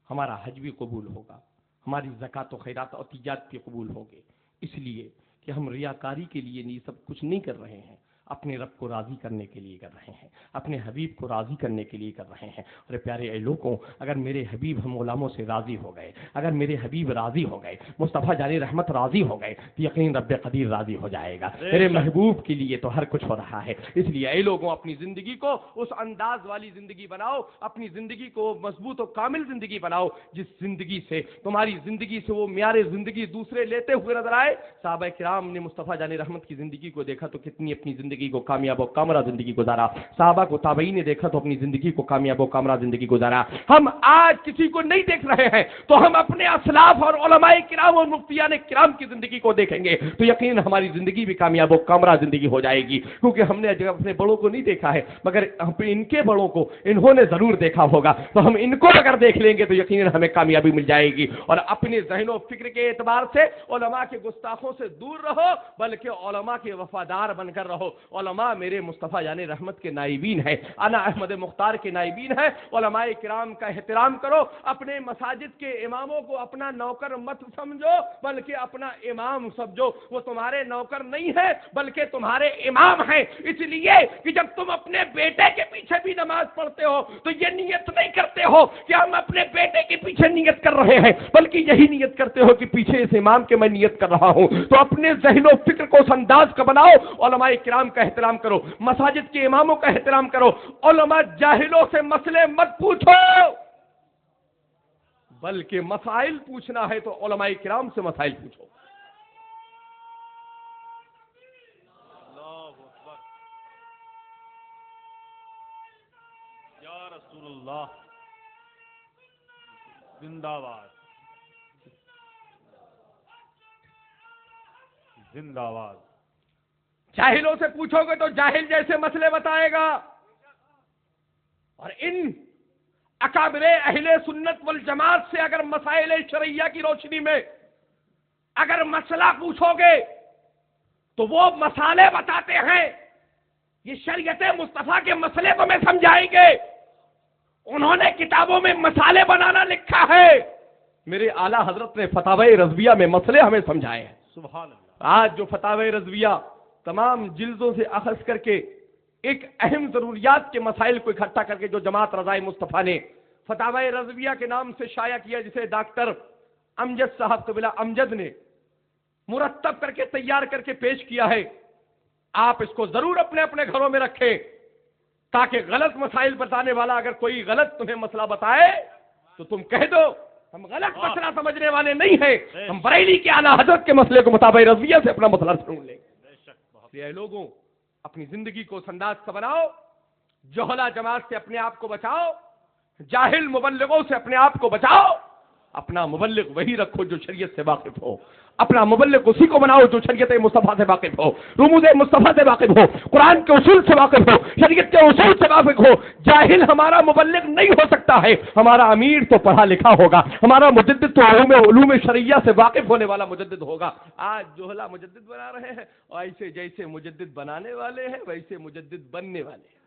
ہمارا حج بھی قبول ہوگا، ہماری زکوٰۃ و خیرات اور تجارت بھی قبول ہوگے. اس لیے کہ ہم ریاکاری کے لیے یہ سب کچھ نہیں کر رہے ہیں، اپنے رب کو راضی کرنے کے لیے کر رہے ہیں، اپنے حبیب کو راضی کرنے کے لیے کر رہے ہیں. اور پیارے اے لوگوں، اگر میرے حبیب ہم غلاموں سے راضی ہو گئے، اگر میرے حبیب راضی ہو گئے، مصطفیٰ جان رحمت راضی ہو گئے، تو یقین رب قدیر راضی ہو جائے گا. میرے محبوب کے لیے تو ہر کچھ ہو رہا ہے. اس لیے اے لوگوں، اپنی زندگی کو اس انداز والی زندگی بناؤ، اپنی زندگی کو مضبوط و کامل زندگی بناؤ جس زندگی سے تمہاری زندگی سے وہ معیار زندگی دوسرے لیتے ہوئے نظر آئے. صحابہ کرام نے مصطفیٰ جان رحمت کی زندگی کو دیکھا تو کتنی اپنی زندگی کو کامیاب و کامرہ زندگی گزارا. صحابہ کو تابعین نے دیکھا تو اپنی زندگی کو کامیاب و کامرہ زندگی گزارا. ہم آج کسی کو نہیں دیکھ رہے ہیں تو ہم اپنے اسلاف اور علماء کرام اور مفتیان کرام کی زندگی کو دیکھیں گے تو یقین ہماری زندگی بھی کامیاب و کامرہ زندگی ہو جائے گی. کیونکہ ہم نے اپنے بڑوں کو نہیں دیکھا ہے مگر ان کے بڑوں کو انہوں نے ضرور دیکھا ہوگا، تو ہم ان کو اگر دیکھ لیں گے تو یقیناً ہمیں کامیابی مل جائے گی. اور اپنے ذہن و فکر کے اعتبار سے علماء کے گستاخوں سے دور رہو، بلکہ علماء کے وفادار بن کر رہو. علماء میرے مصطفیٰ یعنی رحمت کے نائبین ہیں، انا احمد مختار کے نائبین ہیں، علماء کرام کا احترام کرو، اپنے مساجد کے اماموں کو اپنا نوکر مت سمجھو بلکہ اپنا امام سمجھو، وہ تمہارے نوکر نہیں ہے بلکہ تمہارے امام ہیں، اس لیے کہ جب تم اپنے بیٹے کے پیچھے بھی نماز پڑھتے ہو تو یہ نیت نہیں کرتے ہو کہ ہم اپنے بیٹے کے پیچھے نیت کر رہے ہیں، بلکہ یہی نیت کرتے ہو کہ پیچھے اس امام کے میں نیت کر رہا ہوں۔ تو اپنے ذہن و فکر کو اس انداز کا بناؤ، علماء کرام کا احترام کرو، مساجد کے اماموں کا احترام کرو، علماء جاہلوں سے مسئلے مت پوچھو، بلکہ مسائل پوچھنا ہے تو علماء کرام سے مسائل پوچھو۔ اللہ اکبر، یا رسول اللہ، زندہ باد، زندہ باد۔ جاہلوں سے پوچھو گے تو جاہل جیسے مسئلے بتائے گا، اور ان اکابر اہل سنت والجماعت سے اگر مسائل شرعیہ کی روشنی میں اگر مسئلہ پوچھو گے تو وہ مسئلے بتاتے ہیں، یہ شریعت مصطفیٰ کے مسئلے تو میں سمجھائیں گے، انہوں نے کتابوں میں مسئلے بنانا لکھا ہے، میرے اعلیٰ حضرت نے فتاوی رضویہ میں مسئلے ہمیں سمجھائے ہیں۔ سبحان اللہ۔ آج جو فتاوی رضویہ تمام جلدوں سے اخذ کر کے ایک اہم ضروریات کے مسائل کو اکٹھا کر کے جو جماعت رضائے مصطفیٰ نے فتاوی رضویہ کے نام سے شائع کیا، جسے ڈاکٹر امجد صاحب قبلہ امجد نے مرتب کر کے تیار کر کے پیش کیا ہے، آپ اس کو ضرور اپنے اپنے گھروں میں رکھیں تاکہ غلط مسائل بتانے والا اگر کوئی غلط تمہیں مسئلہ بتائے تو تم کہہ دو ہم غلط مسئلہ سمجھنے والے نہیں ہیں، ہم بریلی کے اعلیٰ حضرت کے مسئلے کو فتاوی رضویہ سے اپنا مسئلہ سن لیں گے۔ اے لوگوں، اپنی زندگی کو اس انداز کا بناؤ، جہلا جماعت سے اپنے آپ کو بچاؤ، جاہل مبلغوں سے اپنے آپ کو بچاؤ، اپنا مبلغ وہی رکھو جو شریعت سے واقف ہو، اپنا مبلغ اسی کو بناؤ جو شریعت مصطفیٰ سے واقف ہو، رموز مصطفیٰ سے واقف ہو، قرآن کے اصول سے واقف ہو، شریعت کے اصول سے واقف ہو۔ جاہل ہمارا مبلغ نہیں ہو سکتا ہے، ہمارا امیر تو پڑھا لکھا ہوگا، ہمارا مجدد تو علوم شرعیہ سے واقف ہونے والا مجدد ہوگا۔ آج جوہلا مجدد بنا رہے ہیں، اور ایسے جیسے مجدد بنانے والے ہیں ویسے مجدد بننے والے ہیں۔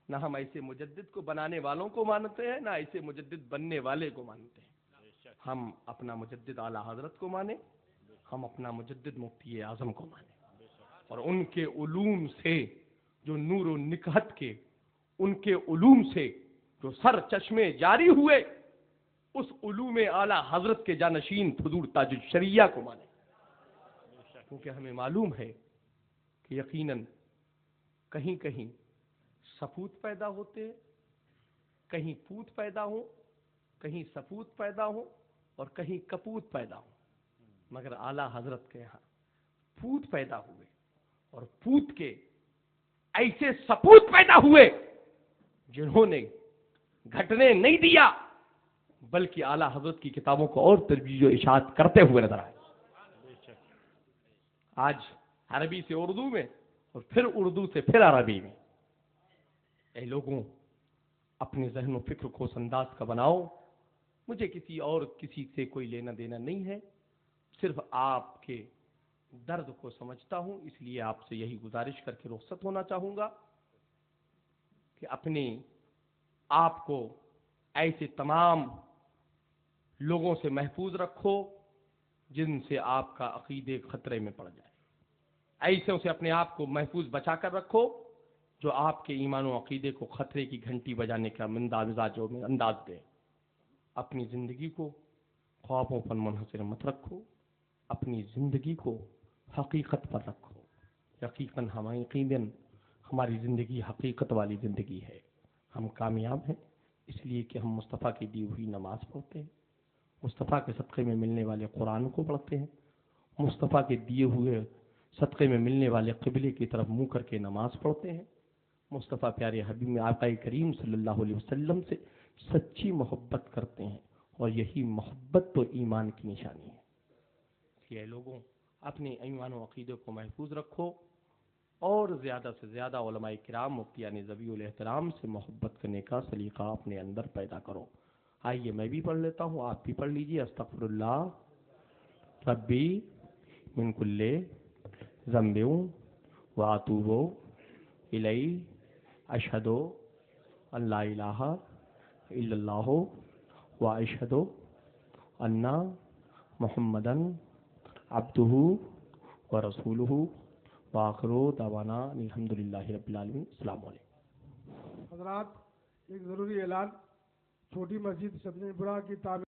نہ ہم ایسے مجدد کو بنانے والوں کو مانتے ہیں، نہ ایسے مجدد بننے والے کو مانتے ہیں۔ ہم اپنا مجدد اعلیٰ حضرت کو مانیں، ہم اپنا مجدد مفتی اعظم کو مانیں، اور ان کے علوم سے جو نور و نکہت کے، ان کے علوم سے جو سر چشمے جاری ہوئے، اس علوم اعلیٰ حضرت کے جانشین حضور تاج الشریعہ کو مانیں، کیونکہ ہمیں معلوم ہے کہ یقیناً کہیں کہیں سپوت پیدا ہوتے ہیں، کہیں پوت پیدا ہوں، کہیں سپوت پیدا ہوں اور کہیں کپوت پیدا ہوں، مگر اعلیٰ حضرت کے یہاں پوت پیدا ہوئے، اور پوت کے ایسے سپوت پیدا ہوئے جنہوں نے گھٹنے نہیں دیا بلکہ اعلیٰ حضرت کی کتابوں کو اور ترویج و اشاعت کرتے ہوئے نظر آئے۔ آج عربی سے اردو میں اور پھر اردو سے پھر عربی میں، اے لوگوں، اپنے ذہن و فکر کو اس انداز کا بناؤ، مجھے کسی سے کوئی لینا دینا نہیں ہے، صرف آپ کے درد کو سمجھتا ہوں، اس لیے آپ سے یہی گزارش کر کے رخصت ہونا چاہوں گا کہ اپنے آپ کو ایسے تمام لوگوں سے محفوظ رکھو جن سے آپ کا عقیدے خطرے میں پڑ جائے، ایسے سے اپنے آپ کو محفوظ بچا کر رکھو جو آپ کے ایمان و عقیدے کو خطرے کی گھنٹی بجانے کا انداز دے۔ اپنی زندگی کو خوابوں پر منحصر مت رکھو، اپنی زندگی کو حقیقت پر رکھو۔ یقیناً ہماری زندگی حقیقت والی زندگی ہے، ہم کامیاب ہیں اس لیے کہ ہم مصطفیٰ کی دی ہوئی نماز پڑھتے ہیں، مصطفیٰ کے صدقے میں ملنے والے قرآن کو پڑھتے ہیں، مصطفیٰ کے دیے ہوئے صدقے میں ملنے والے قبلے کی طرف منہ کر کے نماز پڑھتے ہیں، مصطفیٰ پیارے حبیب میں آقا کریم صلی اللہ علیہ وسلم سے سچی محبت کرتے ہیں، اور یہی محبت تو ایمان کی نشانی ہے۔ کہ لوگوں، اپنے ایمان و عقیدے کو محفوظ رکھو، اور زیادہ سے زیادہ علماء کرام مفتیان ذوی الاحترام سے محبت کرنے کا سلیقہ اپنے اندر پیدا کرو۔ آئیے میں بھی پڑھ لیتا ہوں، آپ بھی پڑھ لیجیے۔ استغفر اللہ ربی من کل ذنب واتوب الیہ اشہد ان لا الہ الا اللہ واشہد ان محمدن عبدہ ورسولہ وآخر دعوانا الحمدللہ رب العالمین. السلام علیکم. حضرات، ایک ضروری اعلان. چھوٹی مسجد شبنی پورہ کی تعمیر